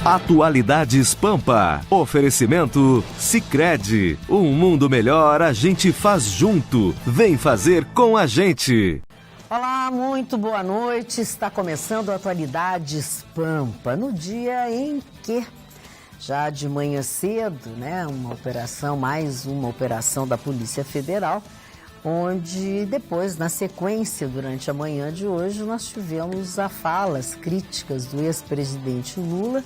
Atualidades Pampa. Oferecimento Sicredi. Um mundo melhor a gente faz junto. Vem fazer com a gente. Olá, muito boa noite. Está começando Atualidades Pampa, no dia em que, já de manhã cedo, né, mais uma operação da Polícia Federal, onde depois, na sequência, durante a manhã de hoje, nós tivemos as críticas do ex-presidente Lula,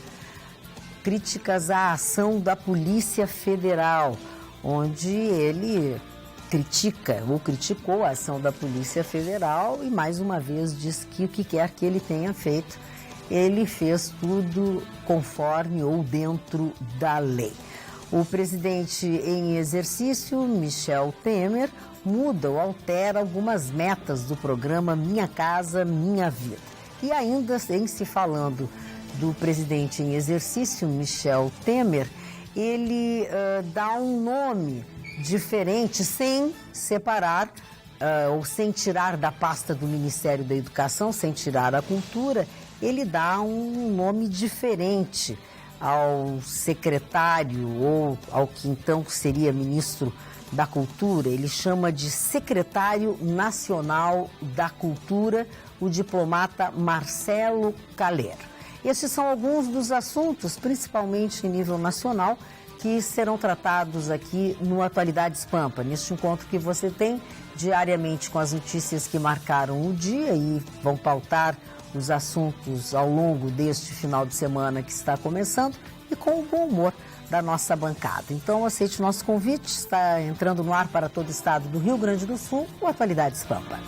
críticas à ação da Polícia Federal, onde ele criticou a ação da Polícia Federal e mais uma vez diz que o que quer que ele tenha feito, ele fez tudo conforme ou dentro da lei. O presidente em exercício, Michel Temer, muda ou altera algumas metas do programa Minha Casa Minha Vida. E ainda em se falando do presidente em exercício, Michel Temer, ele dá um nome diferente, sem separar ou sem tirar da pasta do Ministério da Educação, sem tirar a cultura, ele dá um nome diferente ao secretário ou ao que então seria ministro da Cultura. Ele chama de Secretário Nacional da Cultura, o diplomata Marcelo Caler. Estes são alguns dos assuntos, principalmente em nível nacional, que serão tratados aqui no Atualidades Pampa, neste encontro que você tem diariamente com as notícias que marcaram o dia e vão pautar os assuntos ao longo deste final de semana que está começando e com o bom humor da nossa bancada. Então, aceite o nosso convite, está entrando no ar para todo o estado do Rio Grande do Sul, o Atualidades Pampa.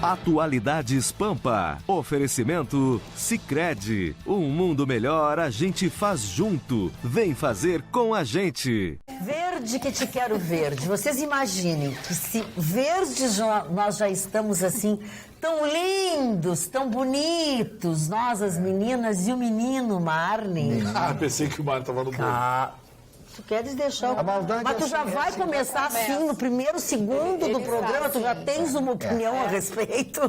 Atualidades Pampa. Oferecimento Sicredi. Um mundo melhor a gente faz junto. Vem fazer com a gente. Verde que te quero verde. Vocês imaginem que se verdes nós já estamos assim tão lindos, tão bonitos, nós as meninas e o menino Marne. Pensei que o Marne estava no bolo. Tu queres deixar o... Mas tu já vai começar assim, no primeiro segundo do programa, tu já tens uma opinião a respeito.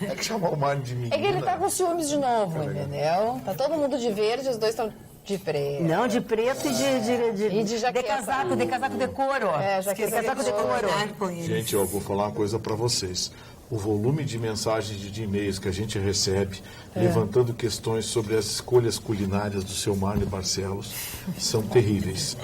É que chamar o Marne de menina. É que ele tá com ciúmes de novo, entendeu? Tá todo mundo de verde, os dois estão de preto. Não, de preto e de casaco de couro. Jaqueta de casaco de couro. Gente, eu vou falar uma coisa pra vocês. O volume de mensagens de e-mails que a gente recebe, levantando questões sobre as escolhas culinárias do seu Marne Barcelos, são terríveis.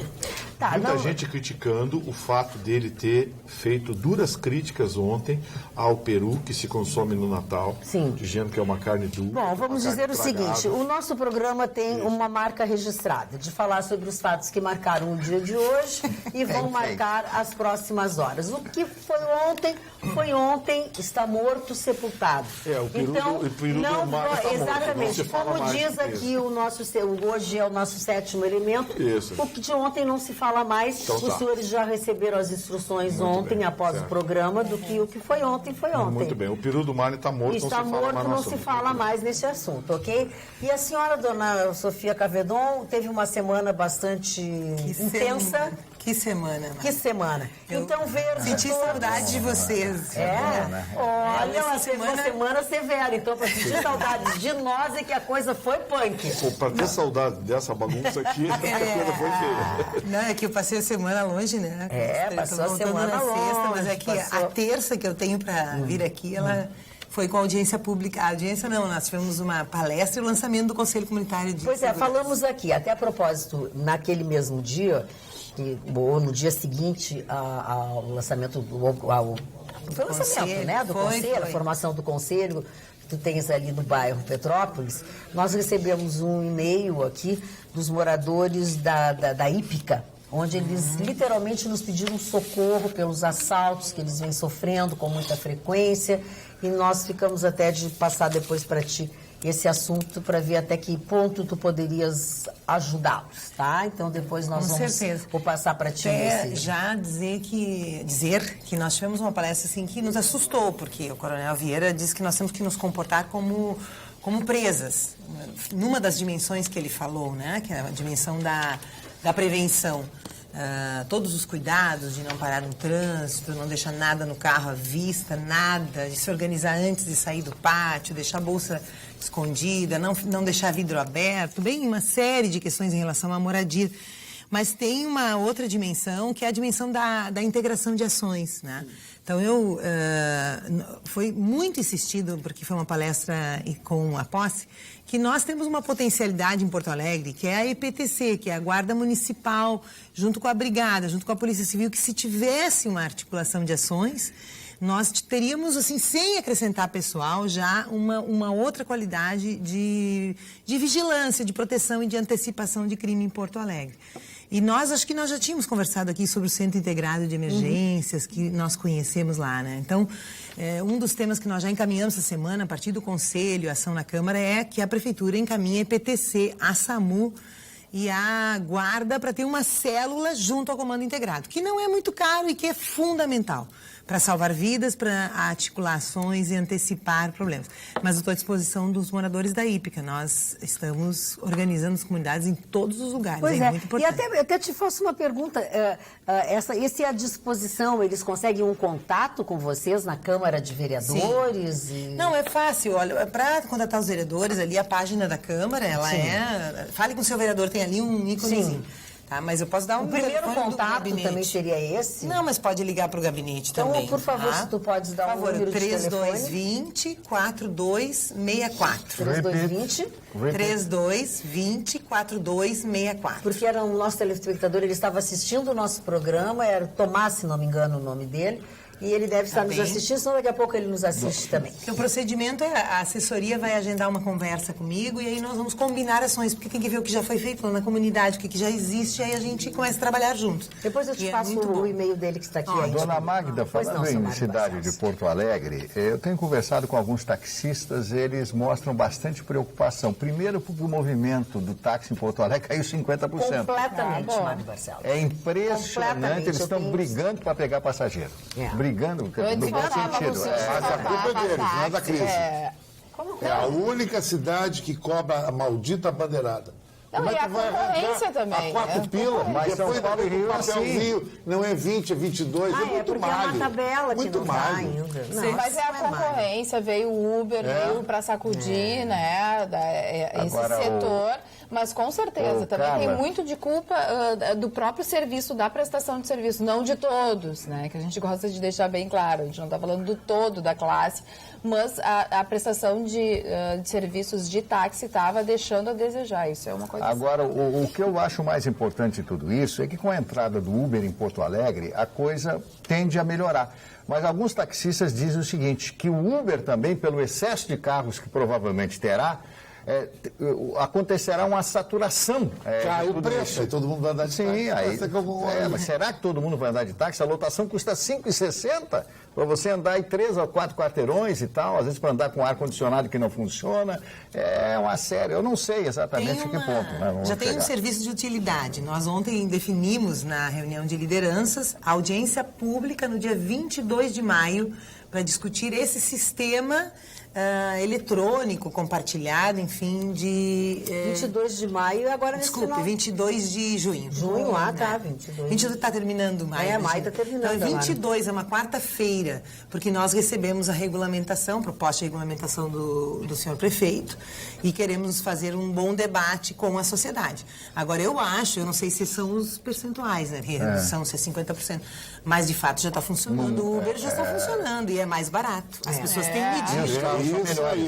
Muita gente criticando o fato dele ter feito duras críticas ontem ao peru que se consome no Natal, dizendo que é uma carne dura. Bom, vamos dizer o seguinte, o nosso programa tem uma marca registrada de falar sobre os fatos que marcaram o dia de hoje e vão marcar as próximas horas. O que foi ontem, está morto, sepultado. O peru não do mar está exatamente, morto, como diz aqui hoje é o nosso sétimo elemento, o que de ontem não se fala mais, então, os senhores já receberam as instruções ontem, após o programa, do que o que foi ontem, foi ontem. Muito bem, o peru do Marne está morto, está morto, não se fala mais nesse assunto, ok? E a senhora, dona Sofia Cavedon, teve uma semana bastante intensa. Que semana, Que semana. Então, verde. Senti saudade de vocês. Olha, uma semana severa. Então, para sentir saudade de nós é que a coisa foi punk. Para ter saudade dessa bagunça aqui, a coisa foi feia. Não, é que eu passei a semana longe, né? Passou a semana longe. Sexta, mas é que a terça que eu tenho para vir aqui, ela... Foi com a audiência pública. A audiência não, nós tivemos uma palestra e o lançamento do Conselho Comunitário de Pois Segurança. Falamos aqui, até a propósito, naquele mesmo dia, ou no dia seguinte ao lançamento foi o lançamento, né? Do Conselho, a formação do Conselho, que tu tens ali no bairro Petrópolis, nós recebemos um e-mail aqui dos moradores da Ípica, onde eles literalmente nos pediram socorro pelos assaltos que eles vêm sofrendo com muita frequência, e nós ficamos até de passar depois para ti esse assunto para ver até que ponto tu poderias ajudá-los, tá? Então depois nós vou passar para ti esse... Já dizer que nós tivemos uma palestra assim que nos assustou, porque o Coronel Vieira disse que nós temos que nos comportar como presas, numa das dimensões que ele falou, né? Que é a dimensão da prevenção. todos os cuidados de não parar no trânsito, não deixar nada no carro à vista, nada, de se organizar antes de sair do pátio, deixar a bolsa escondida, não deixar vidro aberto, bem uma série de questões em relação à moradia. Mas tem uma outra dimensão, que é a dimensão da integração de ações, né? Então, foi muito insistido, porque foi uma palestra com a posse, que nós temos uma potencialidade em Porto Alegre, que é a EPTC, que é a Guarda Municipal, junto com a Brigada, junto com a Polícia Civil, que se tivesse uma articulação de ações, nós teríamos, assim, sem acrescentar pessoal, já uma outra qualidade de vigilância, de proteção e de antecipação de crime em Porto Alegre. E acho que nós já tínhamos conversado aqui sobre o Centro Integrado de Emergências, que nós conhecemos lá, né? Então, um dos temas que nós já encaminhamos essa semana, a partir do Conselho, ação na Câmara, é que a Prefeitura encaminha a EPTC, a SAMU e a Guarda para ter uma célula junto ao Comando Integrado, que não é muito caro e que é fundamental para salvar vidas, para articular ações e antecipar problemas. Mas eu estou à disposição dos moradores da Ípica. Nós estamos organizando as comunidades em todos os lugares. Pois é muito importante. E até te faço uma pergunta. Esse é a disposição, eles conseguem um contato com vocês na Câmara de Vereadores? Não, é fácil. Olha, para contatar os vereadores, ali a página da Câmara, ela Fale com o seu vereador, tem ali um íconezinho. Tá, mas eu posso dar O primeiro contato também seria esse? Não, mas pode ligar para o gabinete também. Então, por favor, se tu podes dar um número de telefone. 3220-4264. 3220-4264. Porque era um nosso telespectador, ele estava assistindo o nosso programa, era Tomás, se não me engano o nome dele, e ele deve estar nos assistindo, senão daqui a pouco ele nos assiste também. Porque o procedimento é, a assessoria vai agendar uma conversa comigo e aí nós vamos combinar ações, porque tem que ver o que já foi feito na comunidade, o que já existe, e aí a gente começa a trabalhar juntos. Depois eu te passo o e-mail dele que está aqui. Dona Magda, falando em cidade de Porto Alegre, eu tenho conversado com alguns taxistas, eles mostram bastante preocupação. Primeiro, porque o movimento do táxi em Porto Alegre caiu 50%. Completamente, Mário Barcelos. É impressionante, eles estão brigando para pegar passageiro. Brigando, no bom sentido. Mas a culpa é deles, não é da crise. É a única cidade que cobra a maldita bandeirada. Não, e a concorrência também. A 4 pila, mas São Paulo e Rio papelzinho não é 20, é 22, é muito malho. É uma tabela que muito não vai ainda. Sim, mas é a concorrência, veio o Uber, veio para sacudir, né, esse setor. Mas com certeza, também tem muito de culpa do próprio serviço, da prestação de serviço, não de todos, né? Que a gente gosta de deixar bem claro, a gente não está falando do todo da classe, mas a prestação de serviços de táxi estava deixando a desejar, isso é uma coisa... Agora, o que eu acho mais importante de tudo isso é que com a entrada do Uber em Porto Alegre, a coisa tende a melhorar. Mas alguns taxistas dizem o seguinte, que o Uber também, pelo excesso de carros que provavelmente terá, acontecerá uma saturação. Cai o preço, aí todo mundo vai andar de táxi. Sim, aí, mas será que todo mundo vai andar de táxi? A lotação custa R$ 5,60 para você andar em 3 ou 4 quarteirões e tal, às vezes para andar com ar-condicionado que não funciona. É uma série, eu não sei exatamente a que ponto. Né, já tem um serviço de utilidade. Nós ontem definimos na reunião de lideranças a audiência pública no dia 22 de maio para discutir esse sistema eletrônico, compartilhado, enfim, de... 22 de maio, agora nesse Desculpe, 22 de junho. Junho, tá, 22. 22 está terminando maio. Maio está terminando. Então, 22 é uma quarta-feira, porque nós recebemos a regulamentação, proposta de regulamentação do senhor prefeito, e queremos fazer um bom debate com a sociedade. Agora, eu não sei se são os percentuais, né? Redução, se é 50%, mas de fato já está funcionando, o Uber já está funcionando e é mais barato. As pessoas têm medido.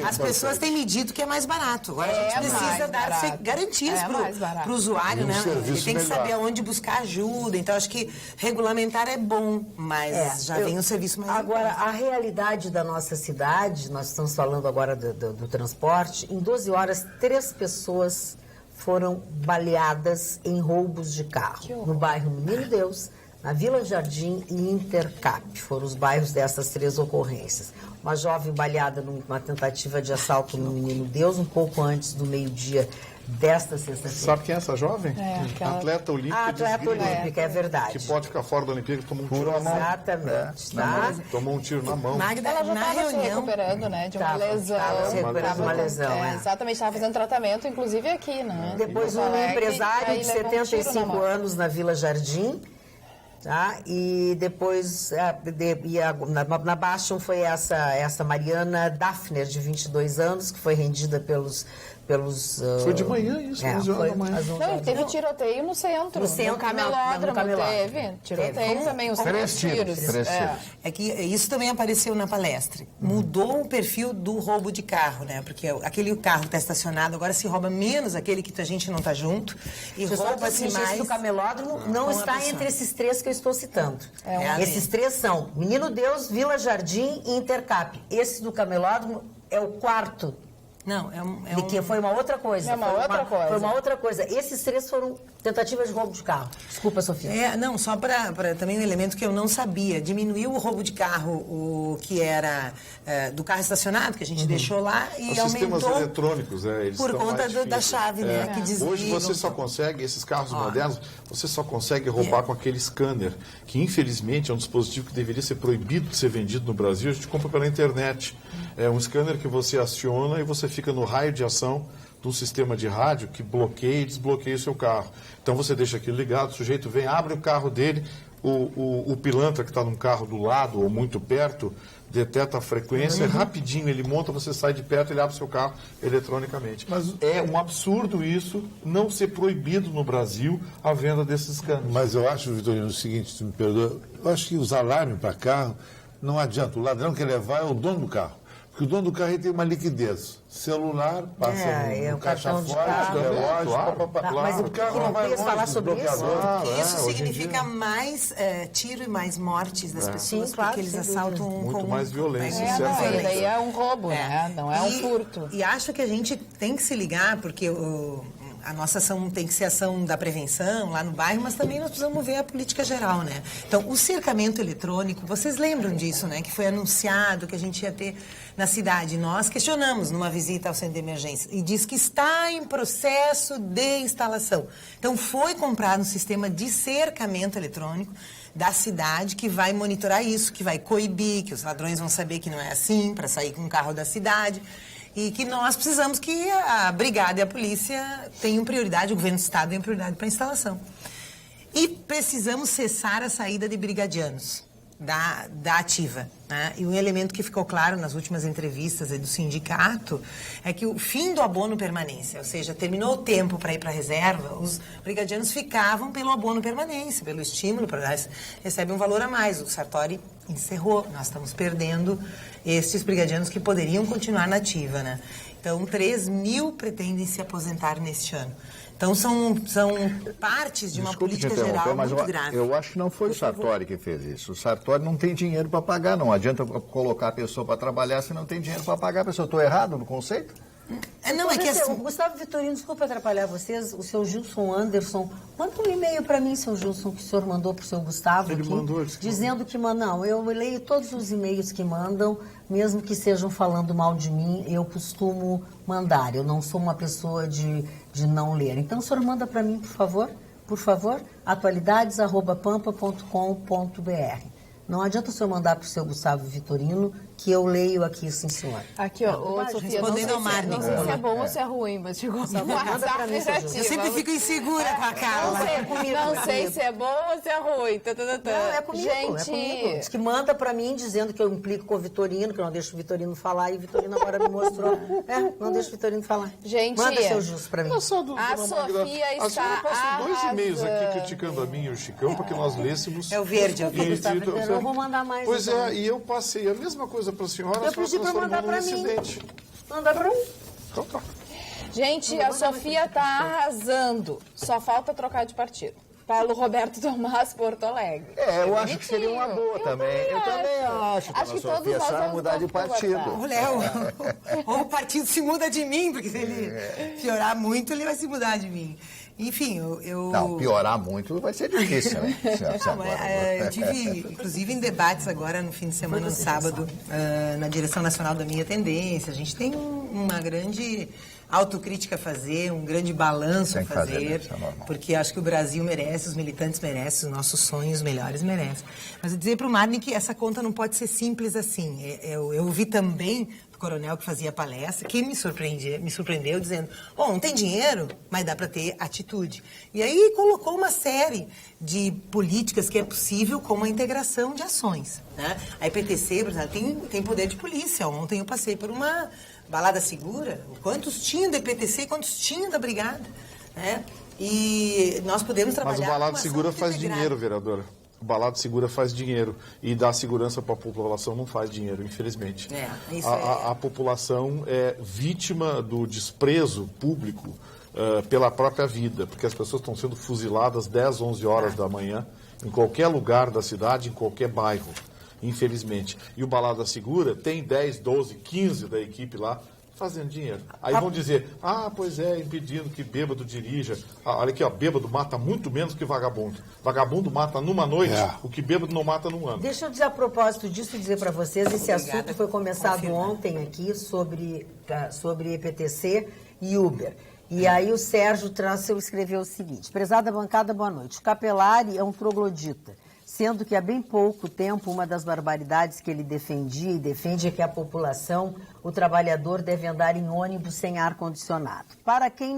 As pessoas têm medido que é mais barato. Agora a gente precisa dar garantias para o usuário, né? Ele tem que saber aonde buscar ajuda. Então, acho que regulamentar é bom, mas já vem um serviço mais Agora, a realidade da nossa cidade, nós estamos falando agora do transporte, em 12 horas, 3 pessoas foram baleadas em roubos de carro. No bairro Menino Deus, na Vila Jardim e Intercap. Foram os bairros dessas 3 ocorrências. Uma jovem baleada numa tentativa de assalto no Menino Deus, um pouco antes do meio-dia desta sexta-feira. Sabe quem é essa jovem? Atleta olímpica. Atleta olímpica, é verdade. Que pode ficar fora da Olimpíada, tomou um tiro na mão. Exatamente. Tá? Tomou um tiro na mão. Magda, Ela já na estava se reunião, recuperando, né, de uma lesão. Estava se recuperando de uma lesão, Exatamente, estava fazendo tratamento, inclusive aqui, né? Depois um empresário de 75 anos na Vila Jardim, tá? E depois na Baixa foi essa Mariana Daphner, de 22 anos, que foi rendida pelos Foi de manhã isso, 11 horas da manhã. Não, teve tiroteio no centro. No camelódromo teve. Tiroteio também, os 3 tiros. É que isso também apareceu na palestra. Mudou o perfil do roubo de carro, né? Porque aquele carro que está estacionado, agora se rouba menos aquele que a gente não está junto. E rouba-se mais. Do camelódromo não está entre esses 3 que eu estou citando. Esses 3 são Menino Deus, Vila Jardim e Intercap. Esse do camelódromo é o 4. Não, que foi uma outra coisa. Foi uma outra coisa. Esses 3 foram tentativas de roubo de carro. Desculpa, Sofia. Não, só para também um elemento que eu não sabia. Diminuiu o roubo de carro, o que era do carro estacionado, que a gente deixou lá, e os aumentou... sistemas eletrônicos, eles por conta da chave, né? Que desligam. Hoje você só consegue, esses carros modernos, você só consegue roubar com aquele scanner, que infelizmente é um dispositivo que deveria ser proibido de ser vendido no Brasil. A gente compra pela internet. É um scanner que você aciona e você fica no raio de ação de um sistema de rádio que bloqueia e desbloqueia o seu carro. Então você deixa aquilo ligado, o sujeito vem, abre o carro dele, o pilantra que está num carro do lado ou muito perto, deteta a frequência, rapidinho ele monta, você sai de perto, ele abre o seu carro eletronicamente. Mas é um absurdo isso, não ser proibido no Brasil a venda desses scanners. Mas eu acho, Vitorino, o seguinte, se me perdoa, eu acho que os alarmes para carro não adianta. O ladrão que levar é o dono do carro. Porque o dono do carro tem uma liquidez. Celular, passa no caixa forte, relógio, Mas o carro não vai falar sobre isso. Isso significa mais tiro e mais mortes das pessoas, porque eles assaltam muito mais violência. Daí é um roubo, né? Não é um furto. E acho que a gente tem que se ligar, porque a nossa ação tem que ser ação da prevenção lá no bairro, mas também nós precisamos ver a política geral, né? Então, o cercamento eletrônico, vocês lembram disso, né? Que foi anunciado que a gente ia ter na cidade. Nós questionamos numa visita ao centro de emergência e diz que está em processo de instalação. Então, foi comprado um sistema de cercamento eletrônico da cidade que vai monitorar isso, que vai coibir, que os ladrões vão saber que não é assim, para sair com o carro da cidade. E que nós precisamos que a brigada e a polícia tenham prioridade, o governo do estado tenha prioridade para a instalação. E precisamos cessar a saída de brigadianos da ativa. Né? E um elemento que ficou claro nas últimas entrevistas do sindicato é que o fim do abono permanência, ou seja, terminou o tempo para ir para a reserva, os brigadianos ficavam pelo abono permanência, pelo estímulo, recebem um valor a mais. O Sartori encerrou, nós estamos perdendo estes brigadianos que poderiam continuar na ativa. Né? Então, 3.000 pretendem se aposentar neste ano. Então, são partes de uma política geral muito grave. Eu acho que não foi o Sartori que fez isso. O Sartori não tem dinheiro para pagar, não adianta colocar a pessoa para trabalhar se não tem dinheiro para pagar a pessoa. Estou errado no conceito? Não, é que assim... Gustavo Vitorino, desculpa atrapalhar vocês, o seu Gilson Anderson, manda um e-mail para mim, seu Gilson, que o senhor mandou para o seu Gustavo. Ele aqui, mandou, dizendo que não, eu leio todos os e-mails que mandam, mesmo que estejam falando mal de mim, eu costumo mandar. Eu não sou uma pessoa de não ler. Então, o senhor manda para mim, por favor, atualidades@pampa.com.br. Não adianta o senhor mandar para o seu Gustavo Vitorino, que eu leio aqui, sim, senhora. Aqui, ó, Sofia, não sei se é bom ou se é ruim, mas chegou a Eu sempre fico insegura com a Carla. Não sei se é bom ou se é ruim. Não, é comigo, Gente... Diz que manda para mim dizendo que eu implico com o Vitorino, que eu não deixo o Vitorino falar, e o Vitorino agora me mostrou. Não deixo o Vitorino falar. Gente... Manda seu Justo para mim. A Sofia está... A senhora passou 2 e-mails aqui criticando a mim e o Chicão para que nós lêssemos... É o verde. Eu não vou mandar mais. Pois é, e eu passei a mesma coisa para a senhora. Eu pedi para mandar para mim. Mandar para mim. Então tá. Gente, a Sofia está arrasando. Só falta trocar de partido. Paulo Roberto Tomás, Porto Alegre. Eu acho que seria uma boa também. Eu também acho. Acho que todos nós vamos mudar de partido. O Léo, ou o partido se muda de mim, porque se ele piorar muito, ele vai se mudar de mim. Enfim, eu... Não, piorar muito vai ser difícil, né? Eu tive, inclusive, em debates agora no fim de semana, no sábado, na direção nacional da Minha Tendência. A gente tem uma grande autocrítica a fazer, um grande balanço a fazer, porque acho que o Brasil merece, os militantes merecem, os nossos sonhos melhores merecem. Mas eu dizer para o Marne que essa conta não pode ser simples assim. Eu ouvi também do coronel que fazia palestra, que me surpreendeu dizendo, bom, não tem dinheiro, mas dá para ter atitude. E aí colocou uma série de políticas que é possível com a integração de ações, né? A EPTC, por exemplo, tem poder de polícia. Ontem eu passei por uma balada segura, quantos tinham da EPTC e quantos tinham da brigada, né? E nós podemos trabalhar. Mas o balada segura faz dinheiro, vereadora. O balada segura faz dinheiro e dar segurança para a população não faz dinheiro, infelizmente. A população é vítima do desprezo público pela própria vida, porque as pessoas estão sendo fuziladas 10, 11 horas da manhã em qualquer lugar da cidade, em qualquer bairro. Infelizmente. E o Balada Segura tem 10, 12, 15 da equipe lá fazendo dinheiro. Aí vão dizer, pois é, impedindo que bêbado dirija. Olha aqui, ó, bêbado mata muito menos que vagabundo. Vagabundo mata numa noite o que bêbado não mata num ano. Deixa eu dizer a propósito disso, dizer para vocês, esse assunto foi começado ontem aqui sobre EPTC e Uber. E aí o Sérgio Trancel escreveu o seguinte, prezada bancada, boa noite. O Capelari é um troglodita, sendo que há bem pouco tempo uma das barbaridades que ele defendia e defende é que a população, o trabalhador, deve andar em ônibus sem ar-condicionado. Para quem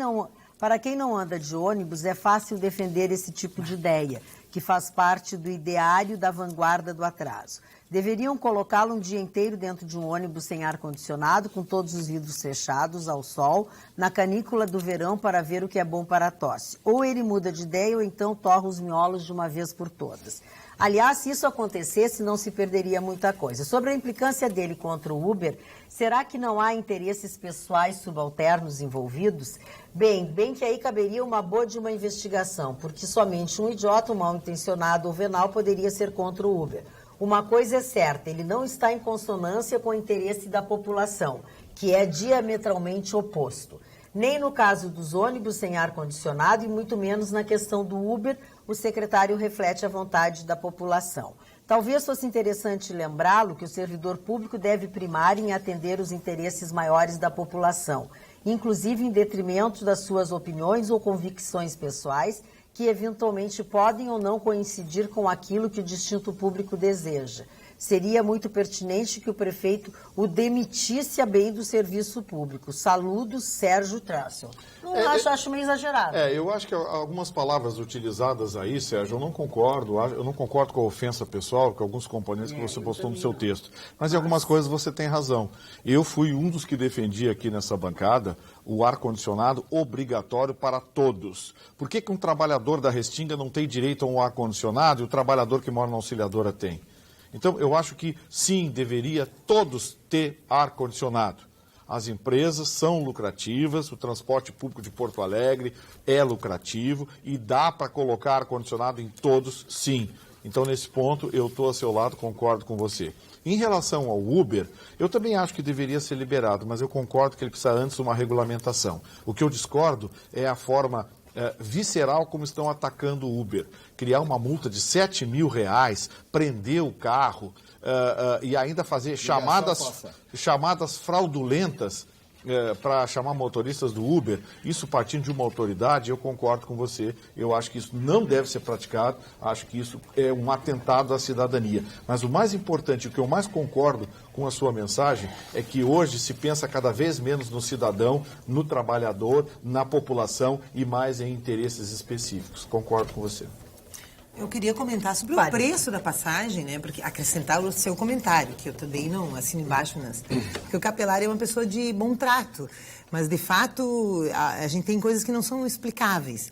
não anda de ônibus, é fácil defender esse tipo de ideia, que faz parte do ideário da vanguarda do atraso. Deveriam colocá-lo um dia inteiro dentro de um ônibus sem ar-condicionado, com todos os vidros fechados ao sol, na canícula do verão para ver o que é bom para a tosse. Ou ele muda de ideia ou então torra os miolos de uma vez por todas. Aliás, se isso acontecesse, não se perderia muita coisa. Sobre a implicância dele contra o Uber, será que não há interesses pessoais subalternos envolvidos? Bem que aí caberia uma boa de uma investigação, porque somente um idiota, um mal-intencionado ou venal poderia ser contra o Uber. Uma coisa é certa, ele não está em consonância com o interesse da população, que é diametralmente oposto. Nem no caso dos ônibus sem ar-condicionado e muito menos na questão do Uber, o secretário reflete a vontade da população. Talvez fosse interessante lembrá-lo que o servidor público deve primar em atender os interesses maiores da população, inclusive em detrimento das suas opiniões ou convicções pessoais, que eventualmente podem ou não coincidir com aquilo que o distinto público deseja. Seria muito pertinente que o prefeito o demitisse a bem do serviço público. Saludo, Sérgio Trancel. Acho meio exagerado. Eu acho que algumas palavras utilizadas aí, Sérgio, eu não concordo com a ofensa pessoal, com alguns componentes que você postou no seu texto. Mas em algumas coisas você tem razão. Eu fui um dos que defendia aqui nessa bancada o ar-condicionado obrigatório para todos. Por que um trabalhador da Restinga não tem direito a um ar-condicionado e o trabalhador que mora na Auxiliadora tem? Então, eu acho que, sim, deveria todos ter ar-condicionado. As empresas são lucrativas, o transporte público de Porto Alegre é lucrativo e dá para colocar ar-condicionado em todos, sim. Então, nesse ponto, eu estou a seu lado, concordo com você. Em relação ao Uber, eu também acho que deveria ser liberado, mas eu concordo que ele precisa antes de uma regulamentação. O que eu discordo é a forma visceral como estão atacando o Uber. Criar uma multa de R$7 mil, prender o carro e ainda fazer chamadas fraudulentas para chamar motoristas do Uber, isso partindo de uma autoridade, eu concordo com você. Eu acho que isso não deve ser praticado, acho que isso é um atentado à cidadania. Mas o mais importante, o que eu mais concordo com a sua mensagem, é que hoje se pensa cada vez menos no cidadão, no trabalhador, na população e mais em interesses específicos. Concordo com você. Eu queria comentar sobre o preço da passagem, né? Porque acrescentar o seu comentário, que eu também não assino embaixo, porque o Capelari é uma pessoa de bom trato, mas de fato a gente tem coisas que não são explicáveis.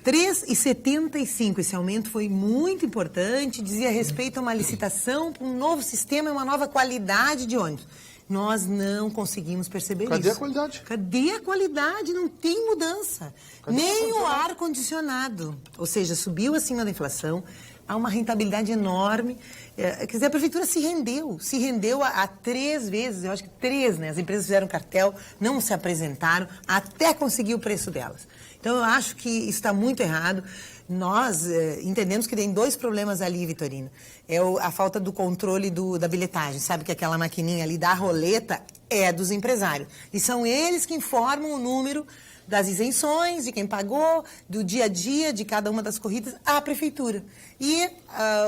3,75, esse aumento foi muito importante, dizia respeito a uma licitação, um novo sistema e uma nova qualidade de ônibus. Nós não conseguimos perceber isso. Cadê a qualidade? Cadê a qualidade? Não tem mudança. Nem o ar-condicionado. Ou seja, subiu acima da inflação, há uma rentabilidade enorme. Quer dizer, a prefeitura se rendeu a 3 vezes, eu acho que 3, né? As empresas fizeram cartel, não se apresentaram, até conseguir o preço delas. Então, eu acho que isso está muito errado. Nós entendemos que tem 2 problemas ali, Vitorino. É a falta do controle da bilhetagem. Sabe que aquela maquininha ali da roleta é dos empresários. E são eles que informam o número das isenções, de quem pagou, do dia a dia de cada uma das corridas à prefeitura. E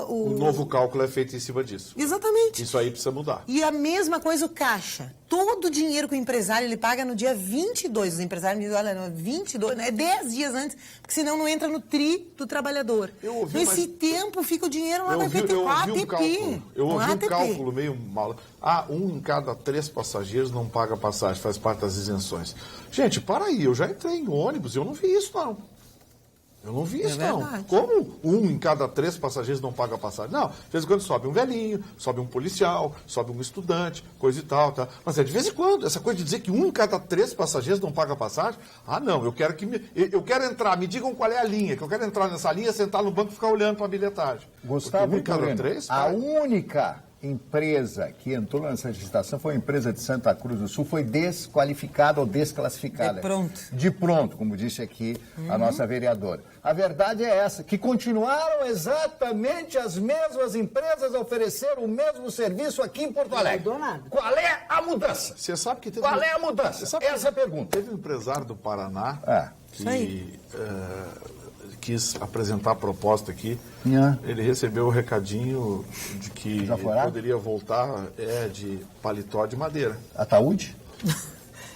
o novo cálculo é feito em cima disso. Exatamente. Isso aí precisa mudar. E a mesma coisa o caixa. Todo o dinheiro que o empresário ele paga no dia 22. Os empresários me dizem, olha, 22, é 10 dias antes, porque senão não entra no TRI do trabalhador. Nesse tempo fica o dinheiro lá na ATP. Eu ouvi um cálculo meio mal. Um em cada 3 passageiros não paga passagem, faz parte das isenções. Gente, para aí, eu já entrei em ônibus e eu não vi isso, não. Eu não vi isso, não. Como 1 em cada 3 passageiros não paga passagem? Não, de vez em quando sobe um velhinho, sobe um policial, sobe um estudante, coisa e tal, tá? Mas é de vez em quando. Essa coisa de dizer que 1 em cada 3 passageiros não paga passagem? Não, eu quero entrar, me digam qual é a linha, que eu quero entrar nessa linha, sentar no banco e ficar olhando para a bilhetagem. Gustavo, 1 em cada 3, a única empresa que entrou nessa licitação foi a empresa de Santa Cruz do Sul, foi desqualificada ou desclassificada. De pronto. De pronto, como disse aqui a nossa vereadora. A verdade é essa, que continuaram exatamente as mesmas empresas a oferecer o mesmo serviço aqui em Porto Alegre. Não mudou nada. Qual é a mudança? Você sabe que teve... Qual é a mudança? Essa é a pergunta. Teve um empresário do Paraná que quis apresentar a proposta aqui. Ele recebeu o recadinho de que poderia voltar de paletó de madeira. Ataúde?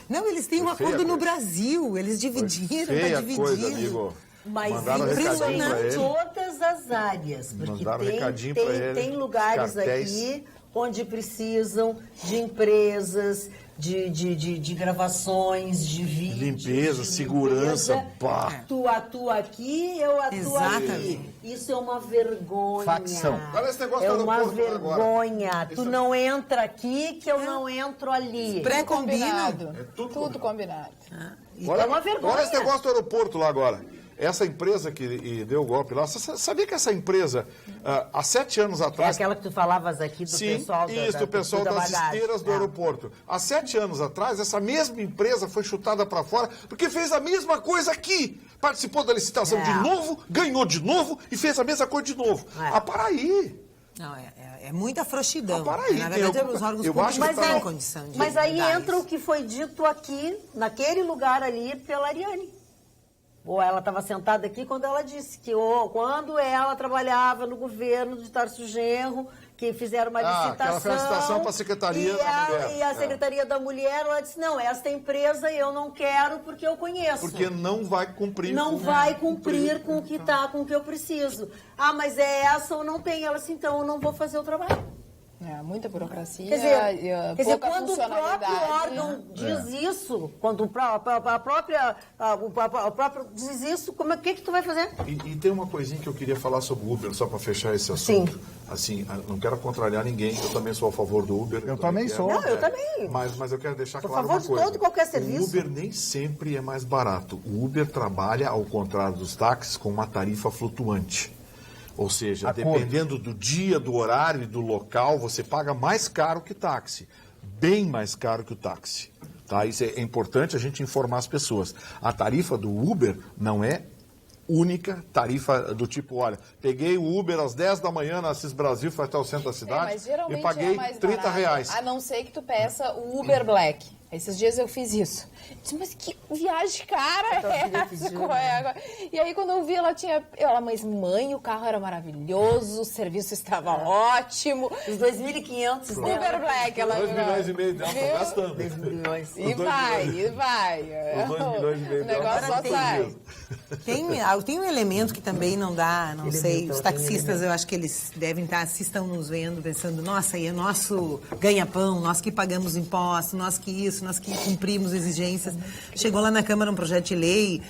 Não, eles têm um acordo no Brasil. Eles dividiram, está dividindo. Coisa, amigo. Mas impressionante todas as áreas. Porque tem lugares aqui onde precisam de empresas, de gravações, de vídeo. Limpeza, segurança. Tu atua aqui, eu atuo aqui. Isso é uma vergonha. Facção. Olha esse negócio é uma vergonha. Agora. Tu não entra aqui que eu não entro ali. Pré-combinado. É tudo combinado. É uma vergonha. Olha esse negócio do aeroporto lá agora. Essa empresa que deu o golpe lá, você sabia que essa empresa, há 7 anos atrás... É aquela que tu falavas aqui do pessoal... do pessoal das esteiras do aeroporto. Há 7 anos atrás, essa mesma empresa foi chutada para fora porque fez a mesma coisa aqui. Participou da licitação de novo, ganhou de novo e fez a mesma coisa de novo. Para aí. Não, é muita frouxidão. Para aí. Na verdade, os órgãos públicos não têm condição de Mas aí entra isso. o que foi dito aqui, naquele lugar ali, pela Ariane. Ou ela estava sentada aqui quando ela disse que quando ela trabalhava no governo de Tarso Genro, que fizeram uma licitação... Ela fez uma licitação para a Secretaria da Mulher. E a Secretaria da Mulher, ela disse, não, esta empresa eu não quero porque eu conheço. Porque não vai cumprir. Não vai cumprir com o que está, com o que eu preciso. Mas é essa ou não tem? Ela disse, então eu não vou fazer o trabalho. Muita burocracia, quer dizer, quando o próprio órgão diz isso, quando a própria diz isso, o que tu vai fazer? E tem uma coisinha que eu queria falar sobre o Uber, só para fechar esse assunto. Sim. Assim, não quero contrariar ninguém, eu também sou a favor do Uber. Eu também sou. Não, eu também. Mas eu quero deixar claro uma coisa. Por favor, de todo e qualquer serviço. O Uber nem sempre é mais barato. O Uber trabalha, ao contrário dos táxis, com uma tarifa flutuante. Ou seja, dependendo do dia, do horário e do local, você paga mais caro que táxi. Bem mais caro que o táxi. Tá? Isso é importante a gente informar as pessoas. A tarifa do Uber não é única tarifa do tipo, olha, peguei o Uber às 10 da manhã na Assis Brasil, foi até o centro da cidade e paguei R$30. A não ser que tu peça o Uber Black. Esses dias eu fiz isso. Eu disse, mas que viagem cara é essa? E aí quando eu vi, mas mãe, o carro era maravilhoso, o serviço estava ótimo. Os 2.500 Uber Black. Ela 2 milhões e meio dela está gastando. 2 milhões. E vai. Os 2 milhões e meio dela. O negócio só sai. Tem um elemento que também não dá, não sei, os taxistas, eu acho que eles devem estar, se estão nos vendo, pensando, nossa, aí é nosso ganha-pão, nós que pagamos impostos, nós que isso, nós que cumprimos exigências. Chegou lá na Câmara um projeto de lei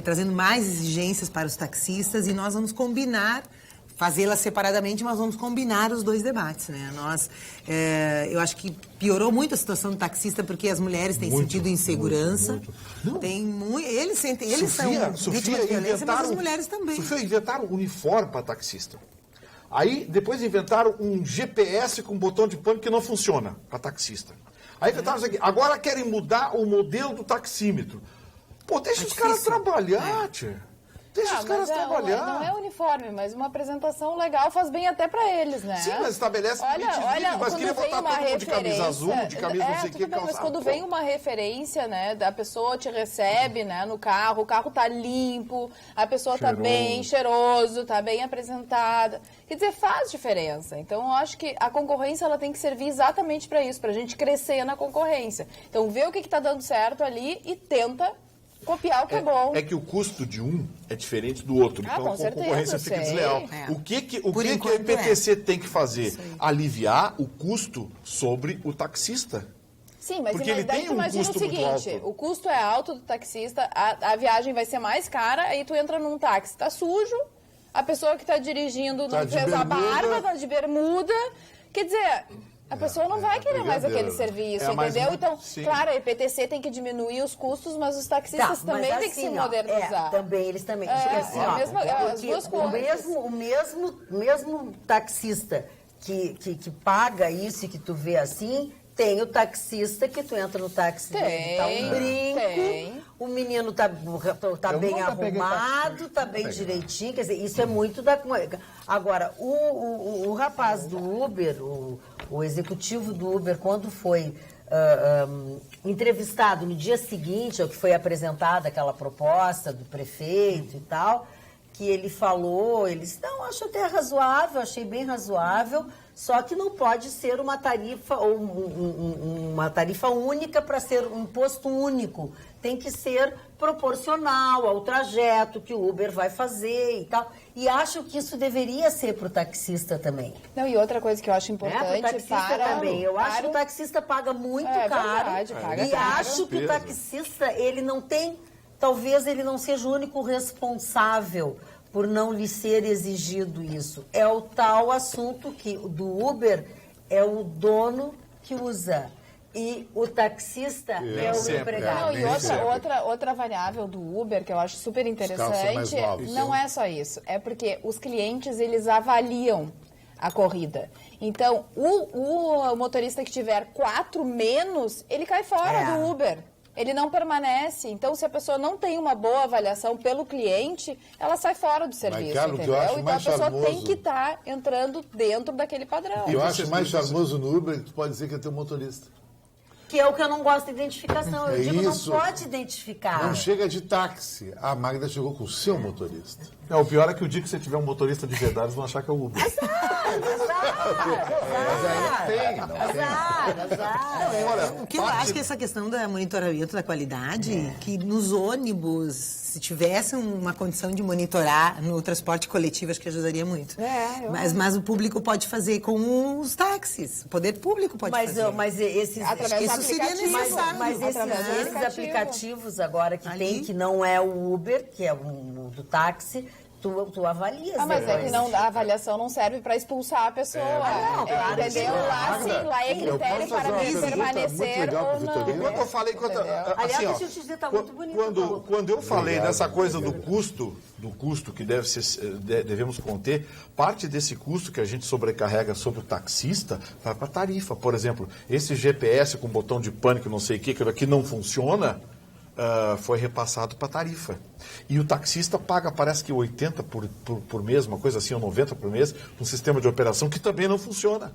trazendo mais exigências para os taxistas e nós vamos combinar, fazê-las separadamente, mas vamos combinar os 2 debates, né? Eu acho que piorou muito a situação do taxista porque as mulheres têm sentido insegurança. Eles são vítimas de violência, mas as mulheres também. Sofia, inventaram um uniforme para taxista. Aí, depois inventaram um GPS com botão de pânico que não funciona para taxista. Aí inventaram isso aqui. Agora querem mudar o modelo do taxímetro. Pô, deixa os caras trabalhar, tia. Deixa os caras trabalhar. Não é uniforme, mas uma apresentação legal faz bem até pra eles, né? Sim, mas estabelece mas queria botar todo mundo de camisa azul, de camisa não sei o que. Mas quando vem uma referência, né, da pessoa te recebe, né, no carro, o carro tá limpo, a pessoa tá bem cheiroso, tá bem apresentada. Quer dizer, faz diferença. Então, eu acho que a concorrência ela tem que servir exatamente para isso, pra gente crescer na concorrência. Então, vê o que tá dando certo ali e tenta copiar o que é bom. É que o custo de um é diferente do outro. Então, a concorrência fica desleal. O que a IPTC tem que fazer? Aliviar o custo sobre o taxista. Sim, mas daí tu imagina o seguinte, o custo é alto do taxista, a viagem vai ser mais cara, aí tu entra num táxi, tá sujo, a pessoa que tá dirigindo não fez a barba, tá de bermuda, quer dizer... A pessoa não vai querer mais aquele serviço, entendeu? Então, claro, a IPTC tem que diminuir os custos, mas os taxistas também têm que se modernizar. Eles também. As duas coisas. O mesmo taxista que paga isso e que tu vê assim, tem o taxista que tu entra no táxi dele, tá um brinco, o menino tá bem arrumado, tá bem direitinho, quer dizer, isso é muito da... Agora, o rapaz do Uber, o executivo do Uber, quando foi entrevistado no dia seguinte ao que foi apresentada aquela proposta do prefeito e tal, que ele falou, ele disse, não, acho até razoável, achei bem razoável, só que não pode ser uma tarifa ou uma tarifa única para ser um imposto único. Tem que ser proporcional ao trajeto que o Uber vai fazer e tal. E acho que isso deveria ser para o taxista também. Não, e outra coisa que eu acho importante para o taxista também. Eu acho que o taxista paga muito caro. Verdade, paga e acho que o taxista, ele não tem... Talvez ele não seja o único responsável por não lhe ser exigido isso. É o tal assunto que do Uber é o dono que usa e o taxista é o empregado. Não, e outra variável do Uber que eu acho super interessante, não é só isso, é porque os clientes eles avaliam a corrida. Então, o motorista que tiver 4 menos, ele cai fora do Uber. Ele não permanece. Então, se a pessoa não tem uma boa avaliação pelo cliente, ela sai fora do serviço, entendeu? Então, a pessoa tem que estar entrando dentro daquele padrão. Eu acho mais charmoso no Uber que tu pode dizer que é teu motorista. Que é o que eu não gosto de identificação. Eu digo, não pode identificar. Não chega de táxi. A Magda chegou com o seu motorista. O pior é que o dia que você tiver um motorista de verdade, eles vão achar que é o Uber. O que eu acho que essa questão do monitoramento da qualidade, que nos ônibus, se tivesse uma condição de monitorar no transporte coletivo, acho que ajudaria muito. Mas o público pode fazer com os táxis. O poder público pode fazer. Mas esses... Isso seria necessário. Mas esses aplicativos agora que tem, que não é o Uber, que é o do táxi... Tu avalias. Mas é que a avaliação não serve para expulsar a pessoa. Entendeu? Lá é critério para permanecer ou não. Enquanto eu falei... Aliás, deixa eu te dizer, tá muito bonito. Quando eu falei dessa coisa do custo que devemos conter, parte desse custo que a gente sobrecarrega sobre o taxista vai para a tarifa. Por exemplo, esse GPS com botão de pânico, não sei o que, aquilo aqui não funciona... foi repassado para a tarifa. E o taxista paga, parece que 80 por mês, uma coisa assim, ou 90 por mês, um sistema de operação que também não funciona.